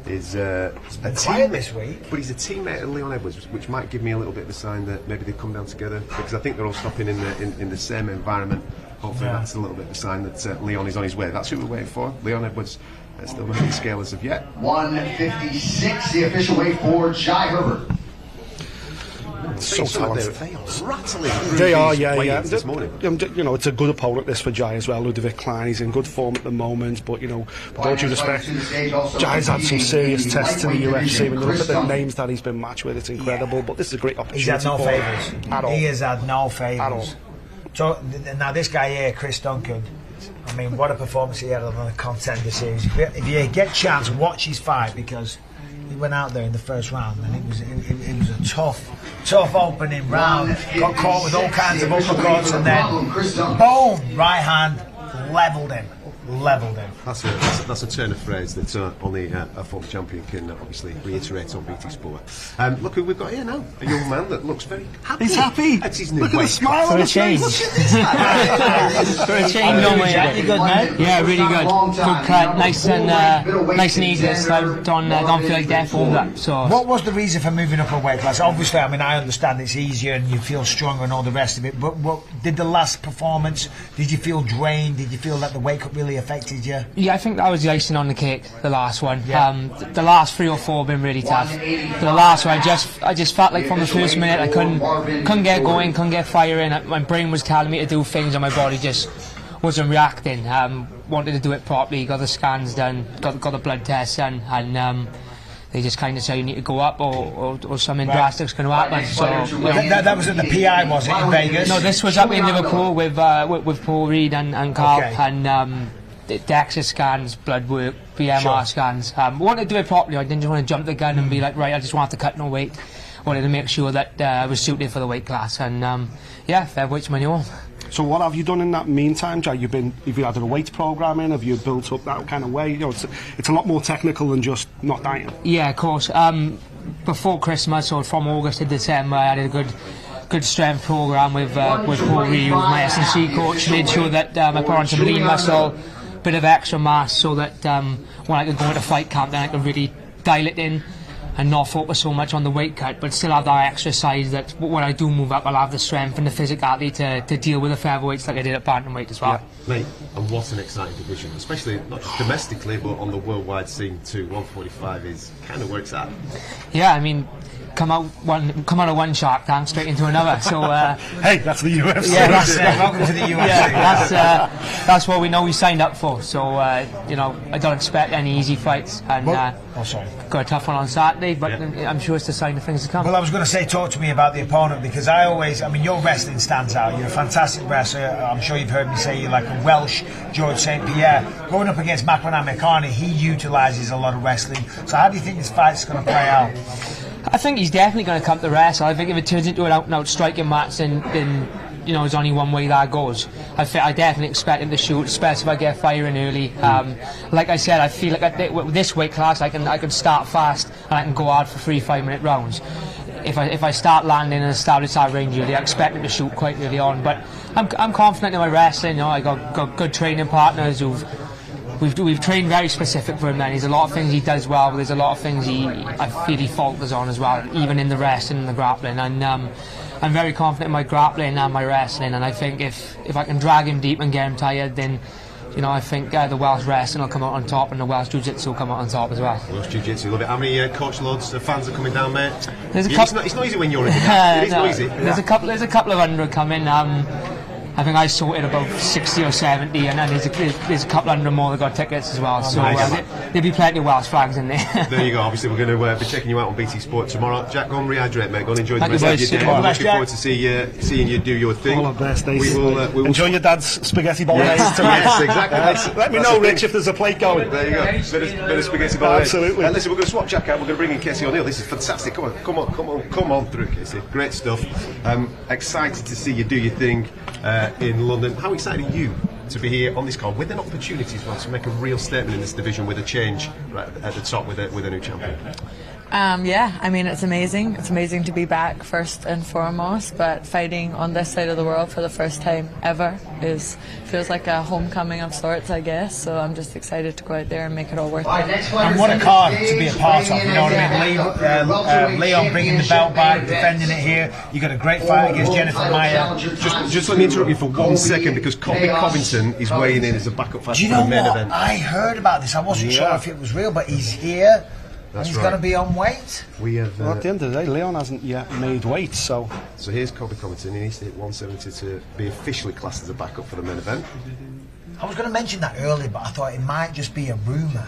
is a team this week, but he's a teammate of Leon Edwards, which might give me a little bit of a sign that maybe they come down together, because I think they're all stopping in the same environment. Hopefully that's a little bit of a sign that Leon is on his way. That's who we're waiting for. Leon Edwards still not hitting scale as of yet. 156, the official weight for Jai Herbert. So talented. They are rattling through They are, these yeah. weigh-ins this morning. You know, it's a good opponent this for Jai as well. Ludovic Klein, he's in good form at the moment, but you know, with all due respect, Jai's had some serious tests to the UFC. When you look at the names that he's been matched with, it's incredible. But this is a great opportunity. He's had no favours at all. He has had no favours at all. So now this guy here, Chris Duncan, I mean, what a performance he had on the Contender Series. If you get a chance, watch his fight, because he went out there in the first round and it was a tough opening round. Got caught with all kinds of uppercuts, and then boom, right hand, levelled him. That's a turn of phrase that only a former champion can obviously reiterate on BT Sport. Look who we've got here now. A young man that looks very happy. He's happy. That's his new Look at the weight smile cut. on his face. For a change, no way. Really good, man. Yeah, really good. Good cut, nice and easy. Don't feel like death all that. So. What was the reason for moving up a weight class? Obviously, I mean, I understand it's easier and you feel stronger and all the rest of it. But what did the last performance? Did you feel drained? Did you feel that the weight cut really affected you? Yeah, I think that was the icing on the cake, the last one. Yeah. The last 3 or 4 have been really tough. But the last one, I just felt like from the first minute I couldn't get going, couldn't get firing. My brain was telling me to do things and my body just wasn't reacting. Wanted to do it properly, got the scans done, got the blood tests done, and they just kind of say you need to go up or something drastic's going to happen. So that was at the PI, was it, in Vegas? No, this was up in Liverpool with Paul Reed and Carl, and the DEXA scans, blood work, BMR scans. Wanted to do it properly. I didn't just want to jump the gun and be like, right, I just want to cut no weight. Wanted to make sure that I was suited for the weight class, and yeah, featherweight's my new home. So what have you done in that meantime, Jai? Have you had a weight program in? Have you built up that kind of way? You know, it's a lot more technical than just not dieting. Yeah, of course. Before Christmas, or from August to December, I had a good strength program with Paul Reed, my S&C coach. Made sure that I put on some lean muscle, bit of extra mass, so that when I could go into fight camp, then I could really dial it in and not focus so much on the weight cut, but still have that exercise that when I do move up, I'll have the strength and the physicality to deal with the featherweights like I did at bantamweight as well. Yeah. Mate, and what an exciting division, especially not just domestically, but on the worldwide scene too. 145 is kind of where it's at. Yeah, I mean, come out of one Shark Tank straight into another. So hey, that's the UFC. Yeah, welcome to the UFC. Yeah, that's what we know we signed up for. So you know, I don't expect any easy fights, and got a tough one on Saturday, but I'm sure it's the sign of things to come. Well, I was going to say, talk to me about the opponent, because I mean, your wrestling stands out. You're a fantastic wrestler. I'm sure you've heard me say you're like a Welsh George St. Pierre. Going up against Makwan Amikani, he utilises a lot of wrestling. So how do you think this fight's going to play out? I think he's definitely going to come to wrestle. I think if it turns into an out-and-out striking match, then you know, there's only one way that goes. I definitely expect him to shoot, especially if I get firing early. Like I said, I feel like with this weight class, I can start fast and I can go hard for 3 5-minute rounds. If I start landing and establish that range early, I expect him to shoot quite early on. But I'm confident in my wrestling. You know, I got good training partners who've we've trained very specific for him. Then there's a lot of things he does well, but there's a lot of things I feel he falters on as well, even in the wrestling and the grappling. And I'm very confident in my grappling and my wrestling, and I think if I can drag him deep and get him tired, then I think the Welsh wrestling will come out on top, and the Welsh jiu-jitsu will come out on top as well. Welsh jiu-jitsu, love it. How many coach loads of fans are coming down, mate? It's not easy when you're in it. It is noisy. There's a couple of 100 coming. I think I sorted about 60 or 70, and then there's a couple hundred more that got tickets as well. So there'll be plenty of Welsh flags in there. There you go. Obviously, we're going to be checking you out on BT Sport tomorrow. Jack, go and rehydrate, mate. Go and enjoy the rest of your day. We're looking forward to seeing you do your thing. All of best days. We will enjoy your dad's spaghetti bolognese. Yes, exactly. Let me know, Rich, if there's a plate going. There you go. Bit of spaghetti bolognese. Absolutely. Listen, we're going to swap Jack out. We're going to bring in Casey O'Neill. This is fantastic. Come on through, Casey. Great stuff. Excited to see you do your thing in London. How excited are you to be here on this card with an opportunity as well to make a real statement in this division with a change right at the top with a new champion? Yeah, I mean, it's amazing. It's amazing to be back first and foremost, but fighting on this side of the world for the first time ever feels like a homecoming of sorts, I guess. So I'm just excited to go out there and make it all worth it. And what a card to be a part of, you know what I mean? Leon bringing the belt back, defending it here. You got a great fight against Jennifer Maia. Just let me interrupt you for 1 second, because Colby Covington is weighing in as a backup fighter for the main event. I heard about this. I wasn't sure if it was real, but he's here. He's going to be on weight. We have. Well, at the end of the day, Leon hasn't yet made weight, so here's Colby Covington. He needs to hit 170 to be officially classed as a backup for the main event. I was going to mention that earlier, but I thought it might just be a rumour.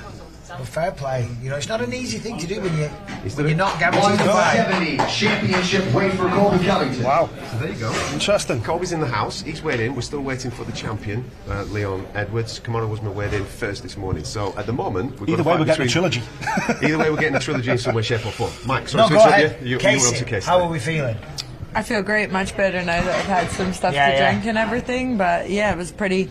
But fair play, it's not an easy thing to do when you're not guaranteed to fight. 170 championship weight for Colby Covington. Wow. So there you go. Interesting. Colby's in the house. He's weighed in. We're still waiting for the champion, Leon Edwards. Kamaru Usman weighed in first this morning. So at the moment, either way, we're getting a trilogy. Either way, we're getting a trilogy in some way, shape, or form. Mike, sorry to go ahead. You were Casey, on to Casey. how are we feeling? I feel great, much better now that I've had some stuff to drink and everything. But yeah, it was pretty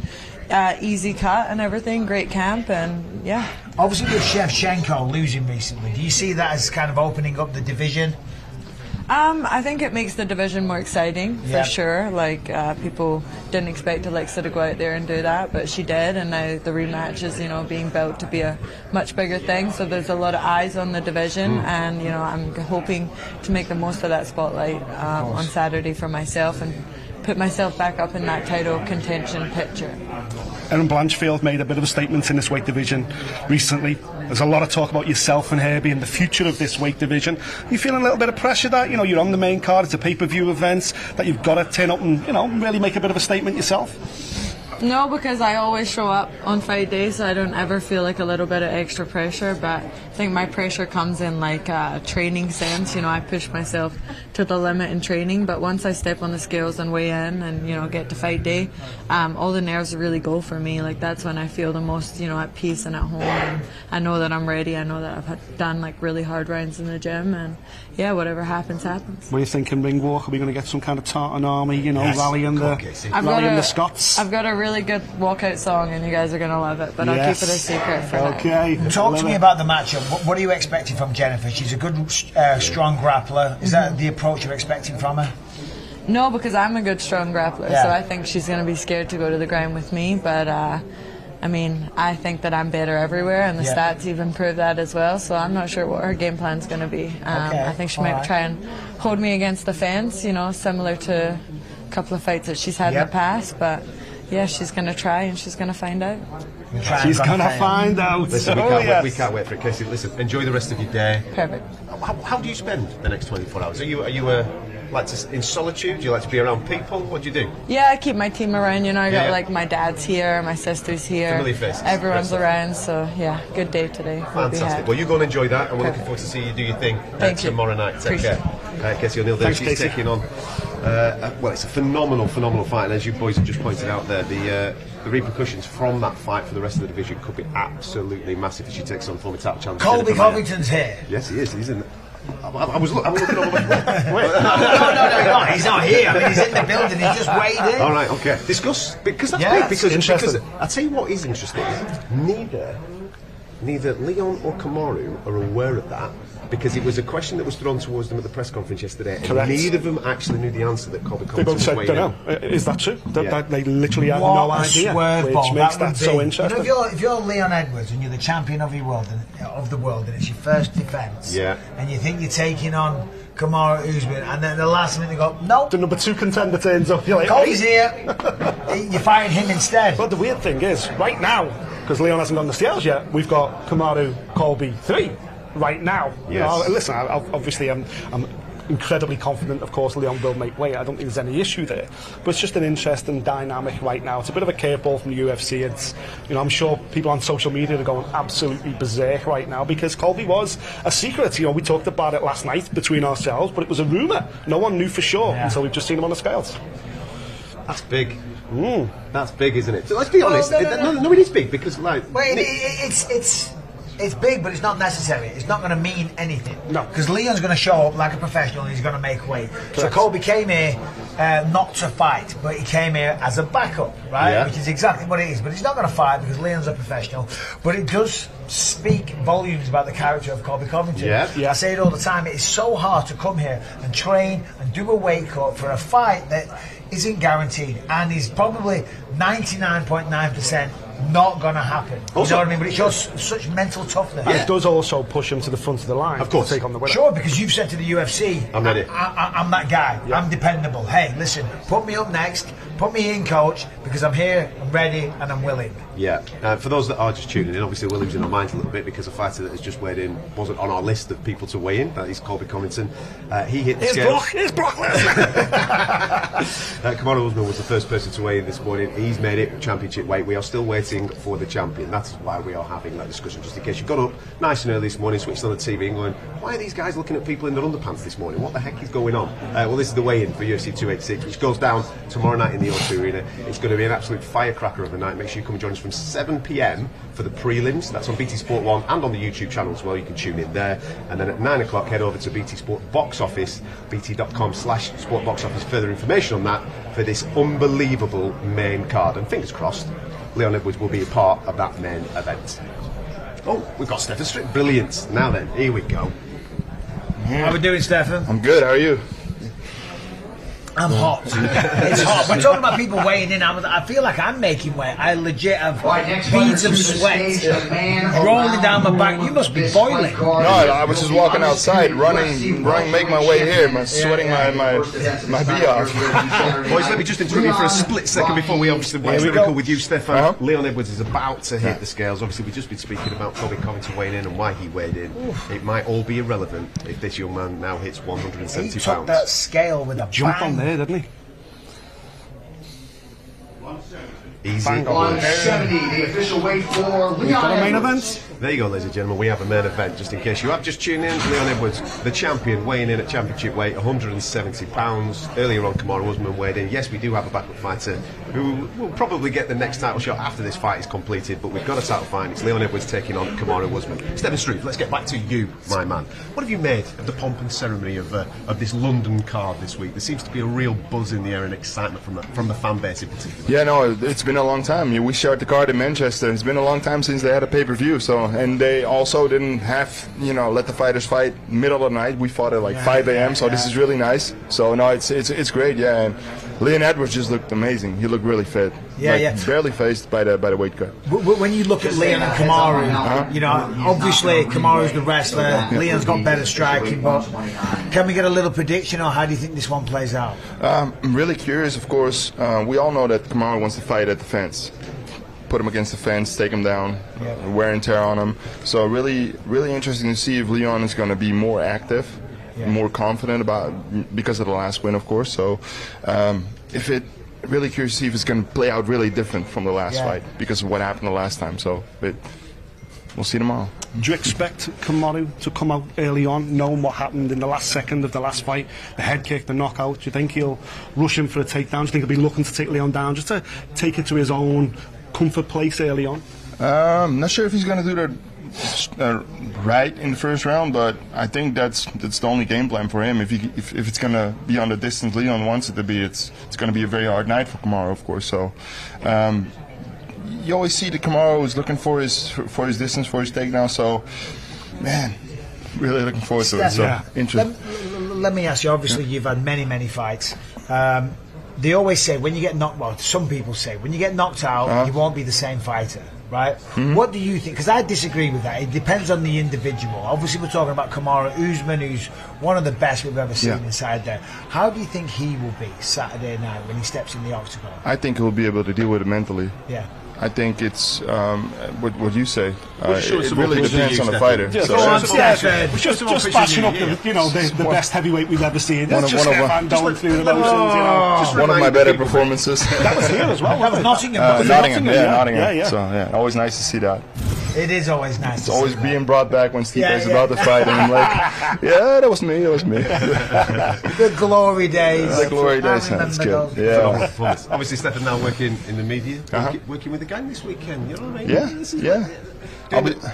easy cut and everything. Great camp, and yeah. Obviously with Shevchenko losing recently, do you see that as kind of opening up the division? I think it makes the division more exciting, for sure. Like, people didn't expect Alexa to go out there and do that, but she did, and now the rematch is, being built to be a much bigger thing, so there's a lot of eyes on the division, and, I'm hoping to make the most of that spotlight on Saturday for myself and put myself back up in that title contention picture. Erin Blanchfield made a bit of a statement in this weight division recently. There's a lot of talk about yourself and her being the future of this weight division. You feeling a little bit of pressure that, you're on the main card, it's a pay-per-view event, that you've got to turn up and, really make a bit of a statement yourself? No, because I always show up on fight day, so I don't ever feel like a little bit of extra pressure, but I think my pressure comes in like a training sense. I push myself to the limit in training, but once I step on the scales and weigh in and, get to fight day, all the nerves really go for me. Like, that's when I feel the most, at peace and at home, and I know that I'm ready. I know that I've done like really hard rounds in the gym, and yeah, whatever happens, happens. What are you thinking, ring walk? Are we going to get some kind of Tartan army, rallying the Scots? I've got a really good walkout song, and you guys are going to love it, but I'll keep it a secret for now. Okay. Talk to me about the matchup. What are you expecting from Jennifer? She's a good, strong grappler. Is that the approach you're expecting from her? No, because I'm a good, strong grappler, so I think she's going to be scared to go to the ground with me, but I think that I'm better everywhere, and the stats even prove that as well, so I'm not sure what her game plan's going to be. I think she might try and hold me against the fence, similar to a couple of fights that she's had in the past, but yeah, she's going to try, and she's going to find out. She's going to find out. Listen, we can't wait for it, Casey. Listen, enjoy the rest of your day. Perfect. How do you spend the next 24 hours? Are you in solitude? Do you like to be around people? What do you do? Yeah, I keep my team around. I got like my dad's here, my sister's here. Familiar faces. Everyone's around, so yeah, good day today. Fantastic. Well, you go and enjoy that, and we're looking forward to see you do your thing tomorrow night. Take care. Casey O'Neill there. She's taking on. It's a phenomenal fight, and as you boys have just pointed out there, the repercussions from that fight for the rest of the division could be absolutely massive if she takes on former title challenger. Colby Covington's here. Yes, he is. He's in. I'm looking over. No, he's not here. He's in the building. He just weighed in. All right, okay. Discuss, because that's big. Because I'll tell you what is interesting. Neither Leon or Kamaru are aware of that, because it was a question that was thrown towards them at the press conference yesterday, and Correct. neither of them actually knew the answer that Colby They Covington both was said, weighing don't in. know. Is that true? That they literally had What no a idea, swerve which ball makes that that would so be. interesting. You know, if you're Leon Edwards and you're the champion of your world and it's your first defence, and you think you're taking on Kamaru Usman, and then the last minute they go, no. The number 2 contender turns up. You're like, Colby's here. You're fighting him instead. But the weird thing is, right now, because Leon hasn't gone the scales yet, we've got Kamaru, Colby 3 right now. Yes. You know, listen, obviously I'm incredibly confident, of course, Leon will make weight. I don't think there's any issue there. But it's just an interesting dynamic right now. It's a bit of a curveball from the UFC. It's, you know, I'm sure people on social media are going absolutely berserk right now because Colby was a secret. You know, we talked about it last night between ourselves, but it was a rumour. No one knew for sure until we've just seen him on the scales. That's big. That's big, isn't it? So let's be honest. No, it is big because, like, it's big, but it's not necessary. It's not going to mean anything. No. Because Leon's going to show up like a professional and he's going to make weight. So Colby came here not to fight, but he came here as a backup, right? Yeah. Which is exactly what it is. But he's not going to fight because Leon's a professional. But it does speak volumes about the character of Colby Covington. Yeah. I say it all the time. It is so hard to come here and train and do a weight cut for a fight that isn't guaranteed and is probably 99.9% not going to happen. You know what I mean? But it shows such mental toughness. And it does also push him to the front of the line. Of course. To take on the winner. Sure, because you've said to the UFC, I'm ready. I'm that guy. Yeah. I'm dependable. Hey, listen, put me up next. Put me in, coach, because I'm here, I'm ready, and I'm willing. Yeah. For those that are just tuning in, obviously we're losing our minds a little bit because a fighter that has just weighed in wasn't on our list of people to weigh in. That is Colby Covington. He hit the scales. Here's Brock Lesnar. Kamaru Usman was the first person to weigh in this morning. He's made it championship weight. We are still waiting for the champion. That's why we are having that discussion. Just in case you got up nice and early this morning, switched on the TV and going, why are these guys looking at people in their underpants this morning? What the heck is going on? Well, this is the weigh-in for UFC 286, which goes down tomorrow night in the O2 Arena. It's going to be an absolute firecracker of a night. Make sure you come and join us from 7 p.m. for the prelims. That's on BT Sport 1 and on the YouTube channel as well. You can tune in there. And then at 9 o'clock, head over to BT Sport Box Office, bt.com/Sport Box Office. Further information on that for this unbelievable main card. And fingers crossed, Leon Edwards will be a part of that main event. Oh, we've got Stefan Strick. Brilliant. Now then, here we go. How are we doing, Stefan? I'm good. How are you? I'm hot. It's hot. We're talking about people weighing in. I feel like I'm making weight. I legit have beads of sweat rolling down my back. You must be boiling. No, I was just walking outside, running, make my way here, sweating my bee off. Boys, let me just interrupt you for a split second before we obviously go with you, Stefan. Leon Edwards is about to hit the scales. Obviously, we've just been speaking about Colby Covington weighing in and why he weighed in. It might all be irrelevant if this young man now hits 170 He pounds. took that scale with a Jump on bang. there, didn't he? Easy. 170, the official weight for Leon Got a main Edwards. event. There you go, ladies and gentlemen. We have a main event, just in case you have just tuned in. Leon Edwards, the champion, weighing in at championship weight, 170 pounds. Earlier on, Kamaru Usman weighed in. Yes, we do have a backup fighter who will probably get the next title shot after this fight is completed, but we've got a title fight. It's Leon Edwards taking on Kamaru Usman. Stephen Struve, let's get back to you, my man. What have you made of the pomp and ceremony of this London card this week? There seems to be a real buzz in the air and excitement from the fan base in particular. Yeah, no, it's been a long time. We shared the card in Manchester. It's been a long time since they had a pay-per-view. And they also didn't have, let the fighters fight middle of the night. We fought at like 5 a.m. So this is really nice. So no, it's great. Yeah, and Leon Edwards just looked amazing. He looked really fit. Barely faced by the weight cut. When you look at Leon and Kamaru, obviously Kamaru's the wrestler. Leon's got better striking, but can we get a little prediction, or how do you think this one plays out? I'm really curious. Of course, we all know that Kamaru wants to fight at the fence. Put him against the fence, take him down, wear and tear on him. So really, really interesting to see if Leon is going to be more active, more confident because of the last win, of course. So really curious to see if it's going to play out really different from the last fight because of what happened the last time. So we'll see tomorrow. Do you expect Kamaru to come out early on, knowing what happened in the last second of the last fight, the head kick, the knockout? Do you think he'll rush in for a takedown? Do you think he'll be looking to take Leon down, just to take it to his own comfort place early on? Not sure if he's going to do that right in the first round, but I think that's the only game plan for him. If it's going to be on the distance Leon wants it to be, it's going to be a very hard night for Kamaru, of course. So you always see that Kamaru is looking for his distance, for his takedown. So, man, really looking forward to it. So interesting. Let me ask you. Obviously, you've had many fights. They always say when you get knocked. Well, some people say when you get knocked out, you won't be the same fighter. Right? What do you think? Because I disagree with that. It depends on the individual. Obviously, we're talking about Kamaru Usman, who's one of the best we've ever seen inside there. How do you think he will be Saturday night when he steps in the octagon? I think he'll be able to deal with it mentally. Yeah. I think it's what you say. It really depends on the fighter. Just bashing up the best heavyweight we've ever seen. One of my better performances. That was here as well. That was Nottingham. Nottingham. So always nice to see that. It is always nice. It's always being brought back when Stipe is about to fight, and I'm like, yeah, that was me. The glory days. The glory days. That's good. Yeah. Obviously, Stefan now working in the media, working with the gang this weekend. You know what I mean? Yeah.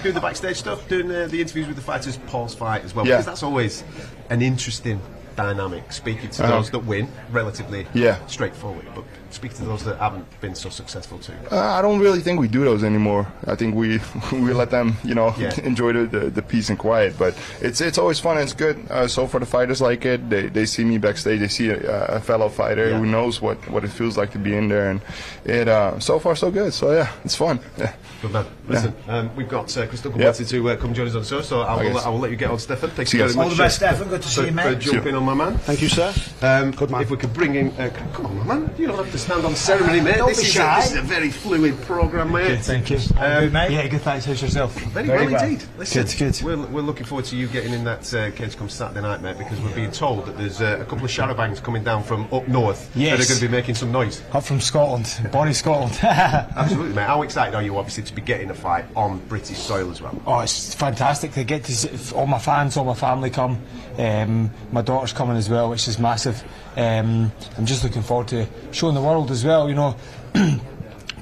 Doing the backstage stuff, doing the interviews with the fighters, Paul's fight as well. Because that's always an interesting dynamic. Speaking to those that win, relatively straightforward, but speaking to those that haven't been so successful too. I don't really think we do those anymore. I think we let them, enjoy the peace and quiet. But it's always fun and it's good. So for the fighters like it, they see me backstage. They see a fellow fighter who knows what it feels like to be in there, and it so far so good. So yeah, it's fun. Yeah. Good man. Listen, we've got Crystal wanted to come join us on the show, so I will let you get on, Stefan. Thanks very much. All the best, Stefan. Good to see you, mate. For jumping on, my man. Thank you, sir. Good man. If we could bring in, come on, my man. You don't have to stand on ceremony, mate. Don't be shy. This is a very fluid programme, mate. Good, thank you. Good, mate. Yeah, good. Thanks. How's yourself? Very well indeed. Listen, good. We're looking forward to you getting in that cage come Saturday night, mate, because we're being told that there's a couple of shadowbangs coming down from up north that are going to be making some noise. Up from Scotland, bonny Scotland. Absolutely, mate. How excited are you, obviously, to be getting a fight on British soil as well? Oh, it's fantastic to get to see all my fans, all my family come. My daughter's coming as well, which is massive. I'm just looking forward to showing the world as well.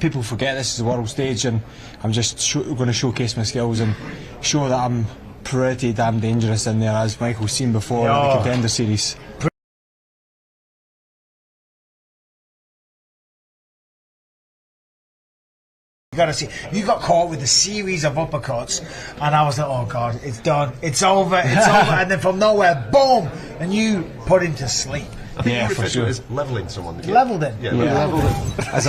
People forget this is the world stage, and I'm just going to showcase my skills and show that I'm pretty damn dangerous in there, as Michael's seen before in the Contender Series. You got to see. You got caught with a series of uppercuts, and I was like, "Oh God, it's done. It's over. It's over." And then from nowhere, boom, and you put him to sleep. I think you referred to it as levelling someone. Leveled him. Yeah, leveled him. As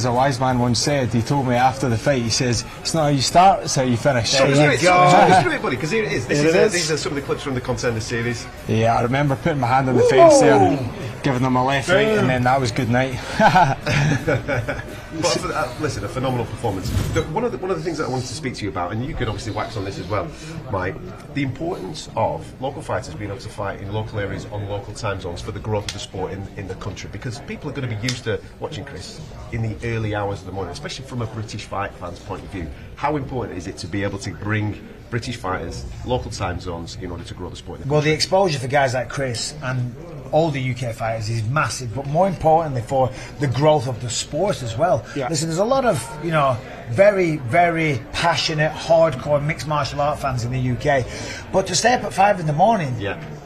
a wise man once said, he told me after the fight, he says, "It's not how you start, it's how you finish." There you go. Just do it, buddy, because here it is. These are some of the clips from the Contender Series. Yeah, I remember putting my hand on the face there and giving them a left, right, and then that was good night. Listen, a phenomenal performance. One of the things that I wanted to speak to you about, and you could obviously wax on this as well, Mike, the importance of local fighters being able to fight in local areas on local time zones for the growth of the sport in the country, because people are going to be used to watching Chris in the early hours of the morning, especially from a British fight fan's point of view. How important is it to be able to bring British fighters local time zones in order to grow the sport? Well, the exposure for guys like Chris and all the UK fighters is massive, but more importantly for the growth of the sport as well. Listen, there's a lot of very, very passionate, hardcore mixed martial art fans in the UK, but to stay up at 5 in the morning,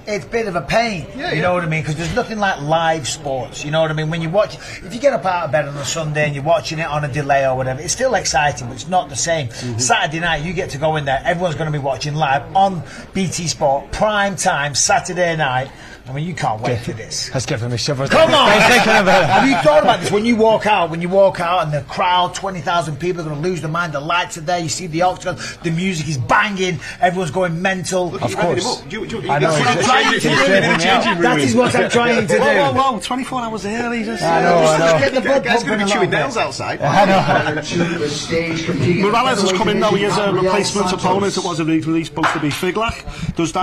it's a bit of a pain. You know what I mean? Because there's nothing like live sports. You know what I mean? When you watch, if you get up out of bed on a Sunday and you're watching it on a delay or whatever, it's still exciting, but it's not the same. Saturday night, you get to go in there. Everyone's going to be watching live on BT Sport, prime time, Saturday night. I mean, you can't wait for this. That's giving me shivers. Come on! Have you thought about this? When you walk out and the crowd, 20,000 people are going to lose their mind, the lights are there, you see the octagon, the music is banging, everyone's going mental. Look, of course. I know. That is what I'm trying to do. Whoa, 24 hours early. I know. Get the guy's going to be chewing nails outside. I know. Morales has come in now. He has a replacement opponent. It was originally supposed to be Figlak. Did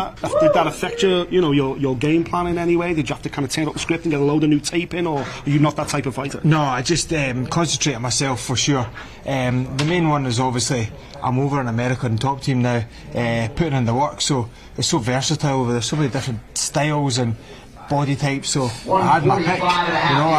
that affect your game plan in any way? Did you have to kind of turn up the script and get a load of new tape in, or are you not that type of fighter? No, I just concentrate on myself for sure. The main one is obviously I'm over in America and top team now, putting in the work, so it's so versatile. There's so many different styles, and body type, so I had my pick. You know,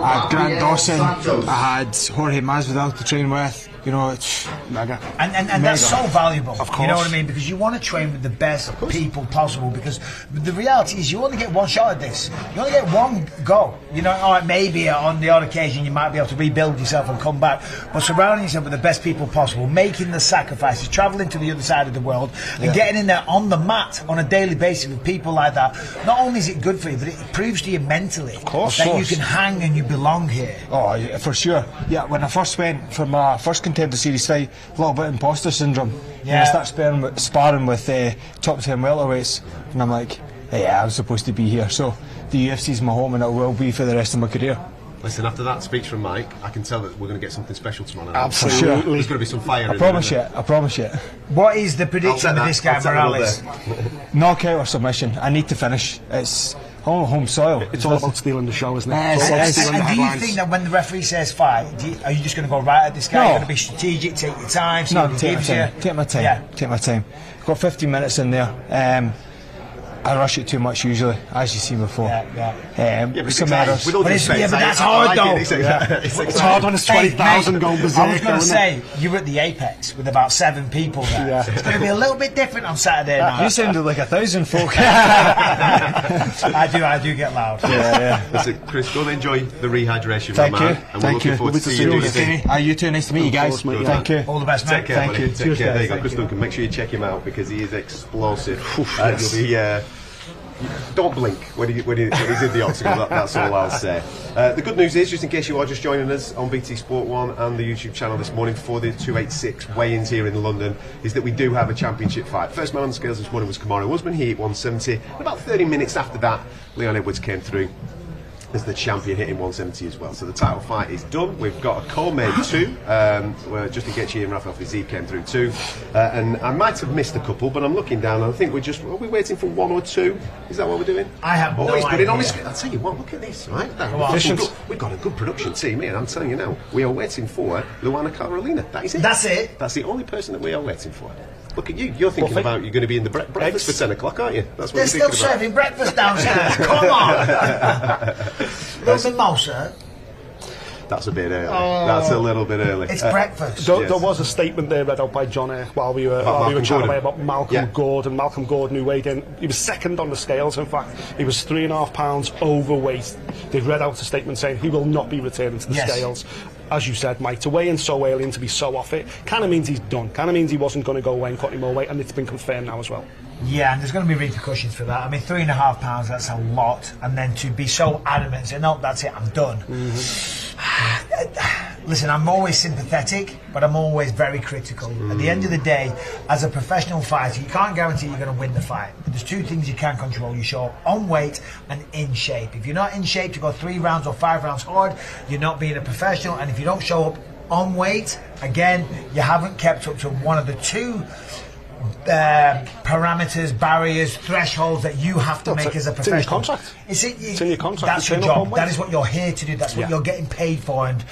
I had Grant Dawson, I had Jorge Masvidal to train with. You know, it's mega. And that's so valuable. Of course. You know what I mean? Because you want to train with the best people possible. Because the reality is, you only get one shot at this. You only get one go. You know, all right, maybe on the odd occasion you might be able to rebuild yourself and come back. But surrounding yourself with the best people possible, making the sacrifices, travelling to the other side of the world, and getting in there on the mat on a daily basis with people like that. Not only is it good for you, but it proves to you mentally that you can hang and you belong here. Oh, yeah, for sure. Yeah, when I first went for my first Contender Series fight, a little bit imposter syndrome. Yeah. I start sparring with top 10 welterweights, and I'm like, yeah, I'm supposed to be here. So the UFC's my home, and it will be for the rest of my career. Listen, after that speech from Mike, I can tell that we're going to get something special tomorrow night. Absolutely. There's going to be some fire. I promise you. I promise you. What is the prediction with this guy, Morales? Knockout or submission. I need to finish. It's on home soil. It's all about stealing the show, isn't it? And do you think that when the referee says fight, are you just going to go right at this guy? No. You're going to be strategic, take your time, see what he gives you? Take my time. Yeah. Take my time. Got 15 minutes in there. I rush it too much usually, as you've seen before. Some errors. But that's hard though. It's hard when it's 20,000 going berserk. I was going to say, you were at the Apex with about 7 people there. Yeah. It's going to be a little bit different on Saturday night. You sounded like 1,000 folk. I do get loud. Yeah. Listen, Chris, go and enjoy the rehydration, Thank my you. man. And we're looking forward to seeing you do your thing. You too, nice to meet you guys. Thank you. All the best, mate. Take care, Thank buddy. you. Take care. There you go, Chris Duncan. Make sure you check him out because he is explosive. You'll be... don't blink when he's in the octagon, that's all I'll say. The good news is, just in case you are just joining us on BT Sport 1 and the YouTube channel this morning for the 286 weigh-ins here in London, is that we do have a championship fight. First man on the scales this morning was Kamaru Usman. He hit 170. And about 30 minutes after that, Leon Edwards came through as the champion, hitting 170 as well. So the title fight is done. We've got a co-made 2, where Justin Gaethje and Rafael Fiziev came through 2. And I might have missed a couple, but I'm looking down and I think are we waiting for 1 or 2? Is that what we're doing? I have no he's put it on his idea. screen. I'll tell you what, look at this, right? We've got a good production team here, I'm telling you now. We are waiting for Luana Carolina. That is it. That's it. That's the only person that we are waiting for. Look at you. You're thinking about you're going to be in the breakfast for 10 o'clock, aren't you? That's what They're you're still thinking serving breakfast downstairs. Come on. Little mimosa. That's a bit early. That's a little bit early. It's breakfast. There was a statement there read out by John while we were chatting away about Malcolm Gordon. Malcolm Gordon, who weighed in, he was second on the scales. In fact, he was 3.5 pounds overweight. They've read out a statement saying he will not be returning to the scales. As you said, Mike, to weigh in so early and to be so off it kind of means he's done. Kind of means he wasn't going to go away and cut any more weight, and it's been confirmed now as well. Yeah, and there's going to be repercussions for that. I mean, 3.5 pounds, that's a lot. And then to be so adamant and say, no, that's it, I'm done. Listen, I'm always sympathetic, but I'm always very critical. At the end of the day, as a professional fighter, you can't guarantee you're going to win the fight. But there's 2 things you can control. You show up on weight and in shape. If you're not in shape to go 3 rounds or 5 rounds hard, you're not being a professional. And if you don't show up on weight, again, you haven't kept up to one of the 2 parameters, barriers, thresholds that you have to make as a professional. It's in your contract. It's in your contract. That's your job. That is what you're here to do. That's what you're getting paid for. And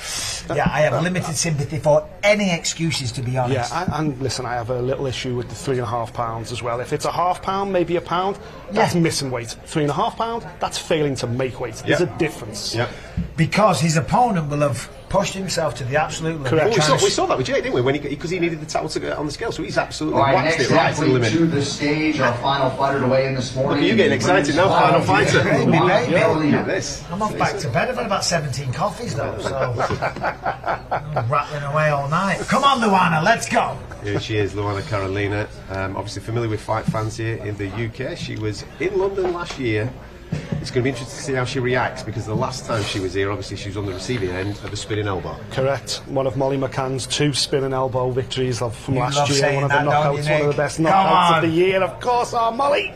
I have limited sympathy for any excuses, to be honest. Yeah, and listen, I have a little issue with the 3.5 pounds as well. If it's a half pound, maybe a pound, that's missing weight. 3.5 pound, that's failing to make weight. There's a difference. Yeah. Because his opponent will have pushed himself to the absolute limit. Correct. We saw that with Jay, didn't we? Because he needed the title to get on the scale, so he's absolutely waxed it right to the limit. To the stage, our final fighter to weigh in this morning. Look, you're getting excited now, final fighter. Look at this. I'm off back to bed. I've had about 17 coffees though, so I'm rattling away all night. Come on, Luana, let's go. Here she is, Luana Carolina. Obviously familiar with fight fans here in the UK. She was in London last year. It's going to be interesting to see how she reacts, because the last time she was here, obviously she was on the receiving end of a spinning elbow. Correct. One of Molly McCann's 2 spinning elbow victories from last year. One of the that, knockouts, one of the best knockouts of the year, of course. Molly!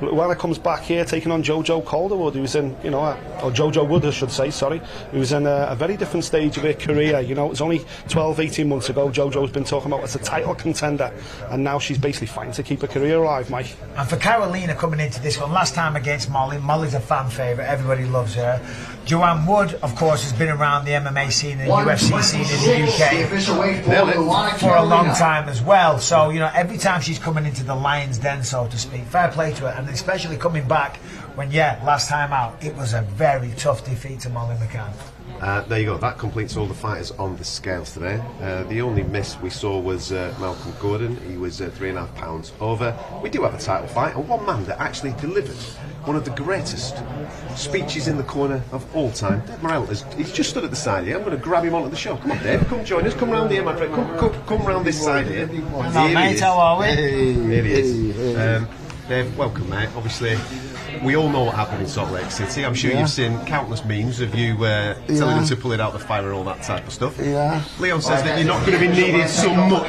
Luana comes back here taking on Jojo Calderwood, who's in, or Jojo Wood, I should say, sorry, who's in a very different stage of her career. It was only 12, 18 months ago Jojo's been talking about as a title contender, and now she's basically fighting to keep her career alive, Mike. And for Carolina coming into this one, last time against Molly, Molly's a fan favourite, everybody loves her. Joanne Wood, of course, has been around the MMA scene and UFC scene in the UK for a long time as well. So, every time she's coming into the lion's den, so to speak, fair play to her. And and especially coming back when, last time out, it was a very tough defeat to Molly McCann. There you go, that completes all the fighters on the scales today. The only miss we saw was Malcolm Gordon. He was 3.5 pounds over. We do have a title fight, and one man that actually delivered one of the greatest speeches in the corner of all time. Dave Morrell, he's just stood at the side here. I'm going to grab him onto the show. Come on, Dave, come join us. Come round here, my friend. Come round this side here. Hello, mate, how are we? Here he is. Dave, welcome, mate. Obviously, we all know what happened in Salt Lake City. I'm sure you've seen countless memes of you telling him to pull it out the fire and all that type of stuff. Yeah. Leon says that you're not going to be needed so much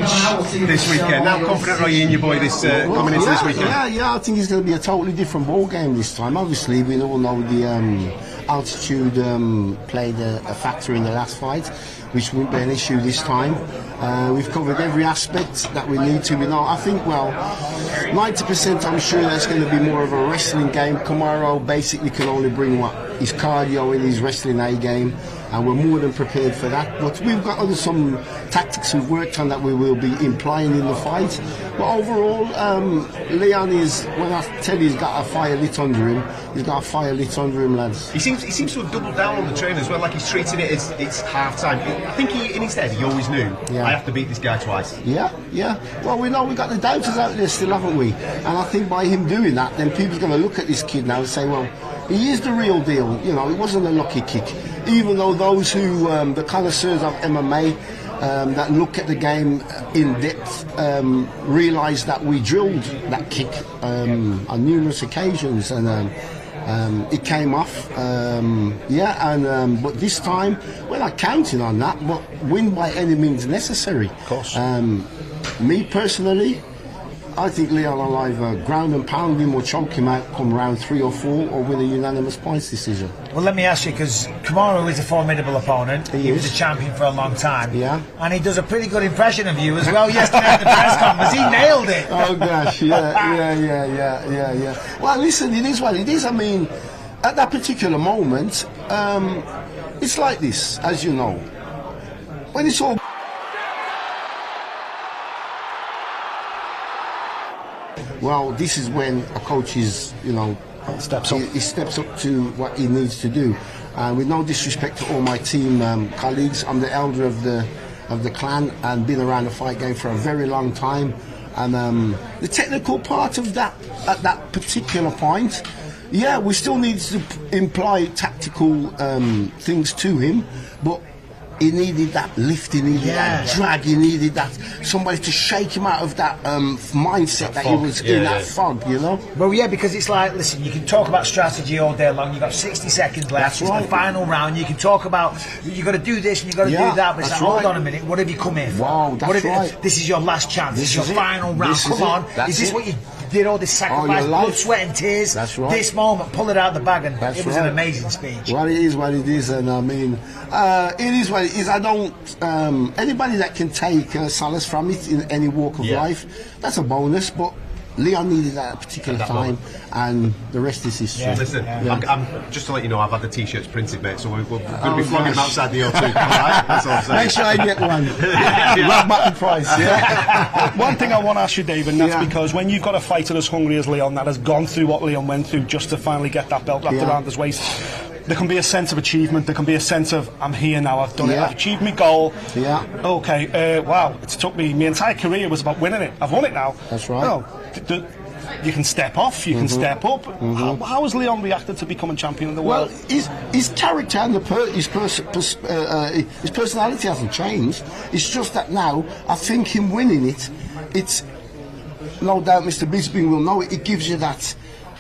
this weekend. How confident are you in your boy coming into this weekend? Yeah, I think it's going to be a totally different ball game this time. Obviously, we all know the altitude played a factor in the last fight, which won't be an issue this time. We've covered every aspect that we need to. I think, 90% I'm sure that's going to be more of a wrestling game. Kamaru basically can only bring his cardio in his wrestling A game, and we're more than prepared for that. But we've got some tactics we've worked on that we will be implying in the fight. But overall, Leon is, when I tell you he's got a fire lit under him, he's got a fire lit under him, lads. He seems to have doubled down on the training as well, like he's treating it as it's half time. I think in his head he always knew, I have to beat this guy twice. Yeah. Well, we know we've got the doubters out there still, haven't we? And I think by him doing that, then people's going to look at this kid now and say, well, he is the real deal. It wasn't a lucky kick. Even though those who, the connoisseurs of MMA, that look at the game in depth, realise that we drilled that kick on numerous occasions, and it came off. But this time we're not counting on that. But win by any means necessary. Of course. Me personally, I think Leon will either ground and pound him or choke him out come round 3 or 4, or win a unanimous points decision. Well, let me ask you, because Kamaru is a formidable opponent. He was a champion for a long time. Yeah. And he does a pretty good impression of you as well yesterday at the press conference. He nailed it. Oh, gosh, yeah. Well, listen, it is what it is. I mean, at that particular moment, it's like this, as you know. When it's all... Well, this is when a coach is, steps up. He steps up to what he needs to do. And with no disrespect to all my team colleagues, I'm the elder of the clan and been around the fight game for a very long time. And the technical part of that, at that particular point, we still need to imply tactical things to him, but he needed that lift, he needed that drag, he needed that somebody to shake him out of that mindset that he was in, that fog, Well, because it's like, listen, you can talk about strategy all day long. You've got 60 seconds left. It's the final round. You can talk about, you've got to do this and you've got to do that. But it's like, hold on a minute, what have you come here for? Wow, that's right. This is your last chance. This is your final round. Come on. Is this what you did, all this sacrifice, blood, sweat and tears? That's right. This moment, pull it out of the bag, and it was an amazing speech. Well, it is what it is, and I mean, it is what it is. I don't, anybody that can take solace from it in any walk of life, that's a bonus, but Leon needed that at a particular time, and the rest is history. Listen, I'm just to let you know, I've had the t-shirts printed, mate, so we're going to be flogging them outside the O2. Right? That's all I'm saying. Make sure I get one. Right back the price. One thing I want to ask you, David, and that's because when you've got a fighter as hungry as Leon, that has gone through what Leon went through just to finally get that belt wrapped around his waist, there can be a sense of achievement, there can be a sense of, I'm here now, I've done it, I've achieved my goal. Okay, wow, it's took me, my entire career was about winning it. I've won it now. That's right. You can step off, you can step up. How has Leon reacted to becoming champion of the world? Well, his character and his personality hasn't changed. It's just that now, I think him winning it's no doubt Mr. Bisping will know it. It gives you that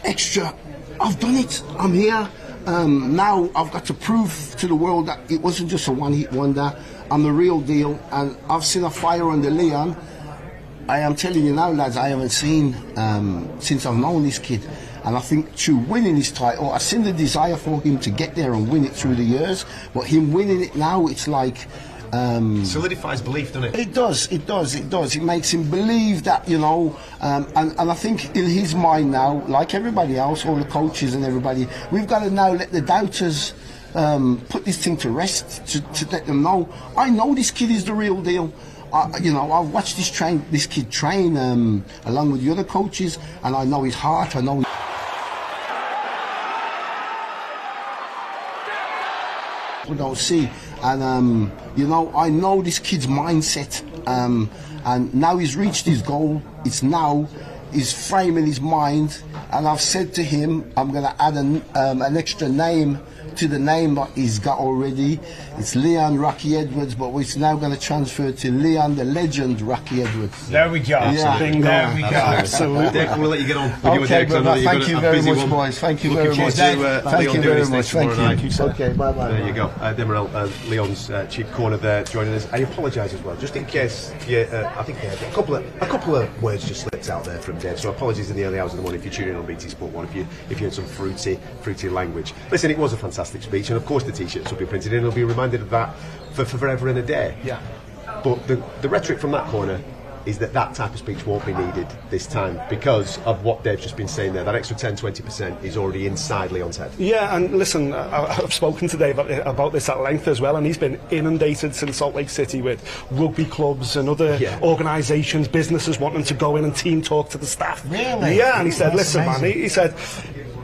extra, I've done it, I'm here. Now I've got to prove to the world that it wasn't just a one-hit wonder. I'm the real deal, and I've seen a fire under Leon. I am telling you now, lads, I haven't seen since I've known this kid. And I think through winning this title, I've seen the desire for him to get there and win it through the years. But him winning it now, it's like... solidifies belief, doesn't it? It does. It makes him believe that, and I think in his mind now, like everybody else, all the coaches and everybody, we've got to now let the doubters put this thing to rest, to let them know, I know this kid is the real deal. I've watched this kid train along with the other coaches, and I know his heart, I know we don't see. And you know, I know this kid's mindset, and now he's reached his goal. It's now his frame in his mind, and I've said to him, I'm going to add an extra name to the name that he's got already. It's Leon Rocky Edwards, but it's now going to transfer to Leon the Legend Rocky Edwards. There we go. Yeah. There we go. Absolutely. Dave, we'll let you get on with your Okay, day, 'cause I know brother, that thank you very much, boys. Thank you very much. Thank you very much. Thank you. Okay, bye-bye. There you go. Demirel, Leon's chief corner there joining us. I apologise as well, just in case I think a couple of words just slipped out there from Dave, so apologies in the early hours of the morning if you're tuning in on BT Sport 1, if you had some fruity language. Listen, it was a fantastic speech, and of course the t-shirts will be printed in, and we'll be reminded of that for forever and a day. Yeah. But the rhetoric from that corner is that type of speech won't be needed this time because of what Dave's just been saying there. That extra 10-20% is already inside Leon's head. Yeah, and listen, I've spoken to Dave about this at length as well, and he's been inundated since Salt Lake City with rugby clubs and other organisations, businesses wanting to go in and team talk to the staff. Really? Yeah, and he said, That's listen, amazing. man, he said,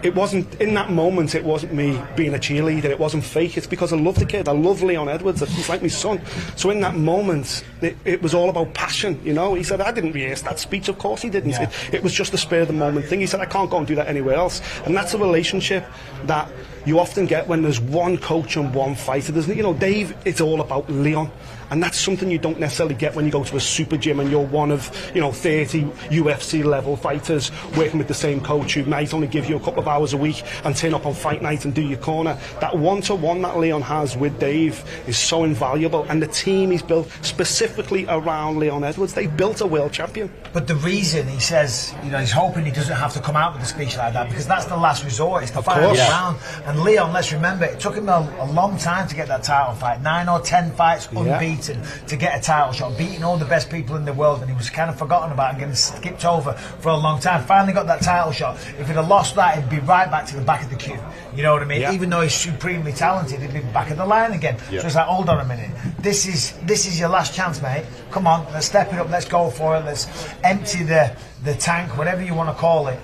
it wasn't, in that moment, it wasn't me being a cheerleader, it wasn't fake, it's because I love the kid, I love Leon Edwards, he's like my son. So in that moment, it was all about passion, you know. He said, I didn't rehearse that speech, of course he didn't. Yeah. It was just a spur of the moment thing. He said, I can't go and do that anywhere else. And that's a relationship that you often get when there's one coach and one fighter. There's, you know, Dave, it's all about Leon. And that's something you don't necessarily get when you go to a super gym and you're one of, 30 UFC level fighters working with the same coach who might only give you a couple of hours a week and turn up on fight night and do your corner. That one-to-one that Leon has with Dave is so invaluable, and the team he's built specifically around Leon Edwards, they built a world champion. But the reason he says, he's hoping he doesn't have to come out with a speech like that, because that's the last resort, it's the final round. And Leon, let's remember, it took him a long time to get that title fight, 9 or 10 fights unbeaten to get a title shot, beating all the best people in the world, and he was kind of forgotten about and getting skipped over for a long time. Finally got that title shot. If he'd have lost that, he'd be right back to the back of the queue. You know what I mean? Even though he's supremely talented, he'd be back of the line again. So it's like, hold on a minute, this is your last chance, mate. Come on, let's step it up, let's go for it, let's empty the tank, whatever you want to call it.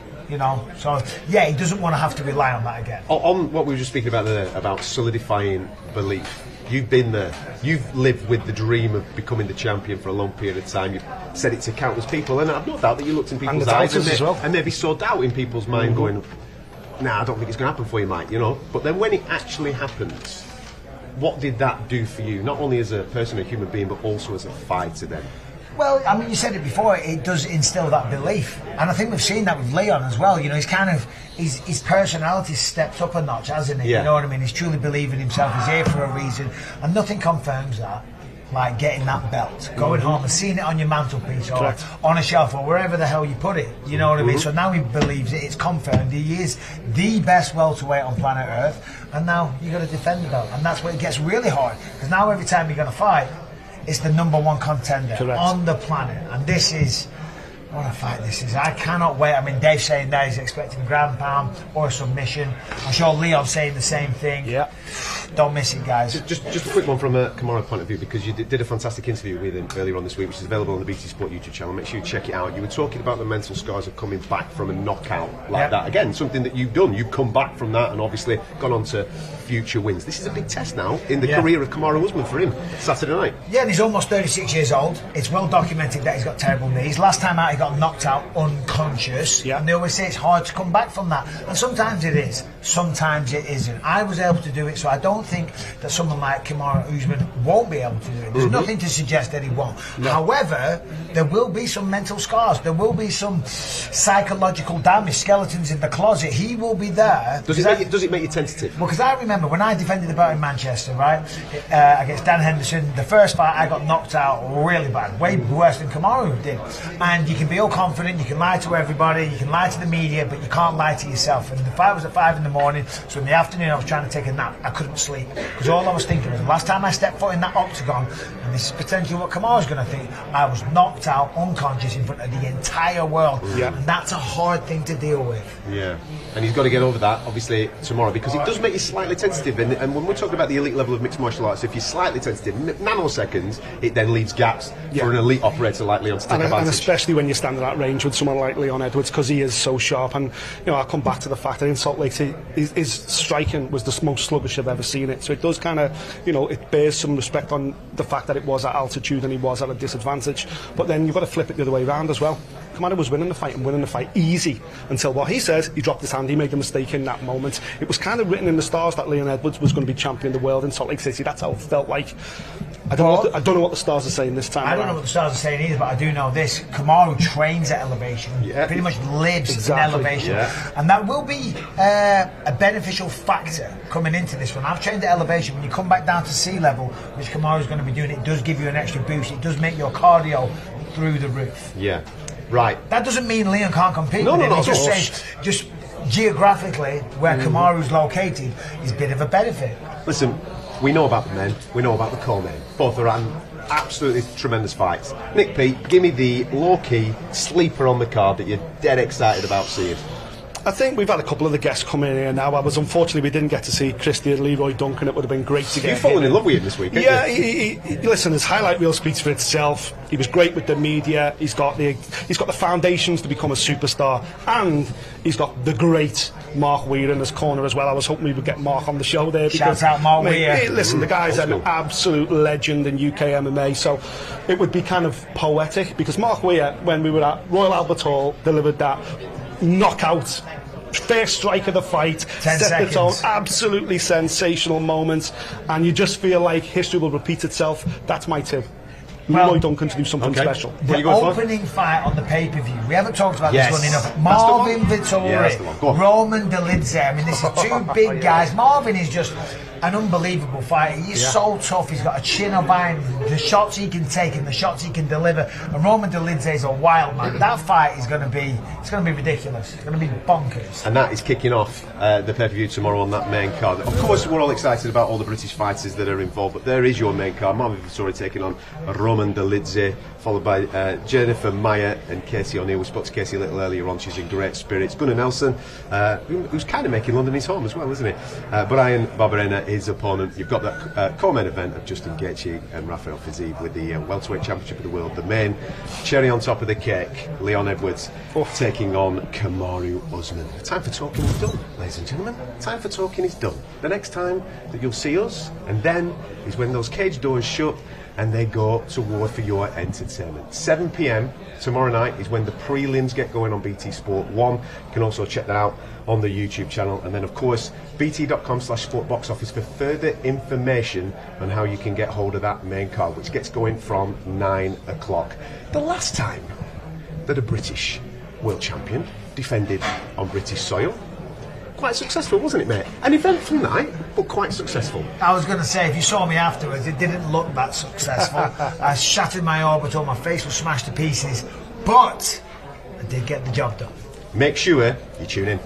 So he doesn't want to have to rely on that again. On what we were just speaking about there, about solidifying belief, you've been there, you've lived with the dream of becoming the champion for a long period of time, you've said it to countless people, and I've no doubt that you looked in people's eyes and maybe saw doubt in people's mind going, nah, I don't think it's going to happen for you, Mike, but then when it actually happens, what did that do for you, not only as a person, a human being, but also as a fighter then? Well, I mean, you said it before, it does instill that belief. And I think we've seen that with Leon as well. His personality stepped up a notch, hasn't it? Yeah. You know what I mean? He's truly believing himself. He's here for a reason. And nothing confirms that like getting that belt, going home and seeing it on your mantelpiece or on a shelf or wherever the hell you put it. You know what I mean? So now he believes it. It's confirmed. He is the best welterweight on planet Earth. And now you've got to defend the belt. And that's where it gets really hard. Because now every time you're going to fight, it's the #1 contender on the planet, and this is what a fight this is. I cannot wait. I mean, Dave's saying that he's expecting a ground pound or a submission. I'm sure Leon's saying the same thing. Yeah. Don't miss it, guys. Just a quick one from a Kamaru point of view, because you did a fantastic interview with him earlier on this week, which is available on the BT Sport YouTube channel. Make sure you check it out. You were talking about the mental scars of coming back from a knockout like that. Again, something that you've done. You've come back from that and obviously gone on to future wins. This is a big test now in the career of Kamaru Usman for him Saturday night. Yeah, and he's almost 36 years old. It's well documented that he's got terrible knees. Last time out he got knocked out unconscious, and they always say it's hard to come back from that, and sometimes it is, sometimes it isn't. I was able to do it, so I don't think that someone like Kamaru Usman won't be able to do it. There's nothing to suggest that he won't. However, there will be some mental scars, there will be some psychological damage, skeletons in the closet. He will be there. Does it make you tentative? Well, because I remember when I defended the belt in Manchester, right, against Dan Henderson, the first fight I got knocked out really bad, way worse than Kamaru did. And you can be all confident, you can lie to everybody, you can lie to the media, but you can't lie to yourself. And the fight was at 5 in the morning, so in the afternoon I was trying to take a nap. I couldn't sleep, because all I was thinking was, the last time I stepped foot in that octagon, and this is potentially what Kamaru's going to think, I was knocked out unconscious in front of the entire world. Yeah. And that's a hard thing to deal with. Yeah, and he's got to get over that, obviously, tomorrow, because it does make you slightly tentative. And when we're talking about the elite level of mixed martial arts, if you're slightly tentative, nanoseconds, it then leaves gaps for an elite operator like Leon to take advantage. And especially when you're standing at range with someone like Leon Edwards, because he is so sharp. And I'll come back to the fact that in Salt Lake City, his striking was the most sluggish I've ever seen it. So it does kind of, it bears some respect on the fact that it was at altitude and he was at a disadvantage. But then you've got to flip it the other way around as well. Kamaru was winning the fight easy until what he says, he dropped his hand, he made a mistake in that moment. It was kind of written in the stars that Leon Edwards was going to be champion of the world in Salt Lake City. That's how it felt like. I don't know what the stars are saying this time. I don't know what the stars are saying either, but I do know this. Kamaru trains at elevation, pretty much lives in elevation. Yeah. And that will be a beneficial factor coming into this one. I've trained at elevation. When you come back down to sea level, which Kamaru's going to be doing, it does give you an extra boost. It does make your cardio through the roof. Yeah. Right. That doesn't mean Leon can't compete with him. It just says, just geographically, where Kamaru's located is a bit of a benefit. Listen, we know about the men, we know about the co-men. Both are absolutely tremendous fights. Nick Peet, give me the low-key sleeper on the card that you're dead excited about seeing. I think we've had a couple of the guests come in here now. Unfortunately, we didn't get to see Christian Leroy Duncan. It would have been great to get. You've fallen in love with him this week, haven't you? Listen, his highlight reel speaks for itself. He was great with the media. He's got the foundations to become a superstar, and he's got the great Mark Weir in his corner as well. I was hoping we would get Mark on the show there. Shout out Mark Weir. Listen, the guy's an absolute legend in UK MMA, so it would be kind of poetic because Mark Weir, when we were at Royal Albert Hall, delivered that knockout first strike of the fight, 10 set the tone, seconds. absolutely sensational moments, and you just feel like history will repeat itself. That's my tip. Leroy Duncan to do something special. The opening fight on the pay-per-view, we haven't talked about this one enough. Marvin Vettori, Roman Dolidze. I mean, this is two big guys. Marvin is just an unbelievable fighter. He's so tough. He's got a chin of iron. The shots he can take and the shots he can deliver. And Roman Dolidze is a wild man. That fight is going to be ridiculous. It's going to be bonkers. And that is kicking off the pay-per-view tomorrow on that main card. Of course, we're all excited about all the British fighters that are involved, but there is your main card. Marvin Vettori taking on Roman Dolidze, followed by Jennifer Maia and Casey O'Neill. We spoke to Casey a little earlier on. She's in great spirits. Gunnar Nelson, who's kind of making London his home as well, isn't he? Brian Barberena, his opponent. You've got that co-main event of Justin Gaethje and Rafael Fiziev with the Welterweight Championship of the World. The main cherry on top of the cake, Leon Edwards taking on Kamaru Usman. Time for talking is done, ladies and gentlemen. Time for talking is done. The next time that you'll see us, and then is when those cage doors shut and they go to war for your entertainment. 7 p.m. tomorrow night is when the prelims get going on BT Sport 1. You can also check that out on the YouTube channel. And then, of course, bt.com/sportboxoffice for further information on how you can get hold of that main card, which gets going from 9 o'clock. The last time that a British world champion defended on British soil, quite successful, wasn't it, mate? An eventful night, but quite successful. I was going to say, if you saw me afterwards, it didn't look that successful. I shattered my orbital, my face was smashed to pieces, but I did get the job done. Make sure you tune in.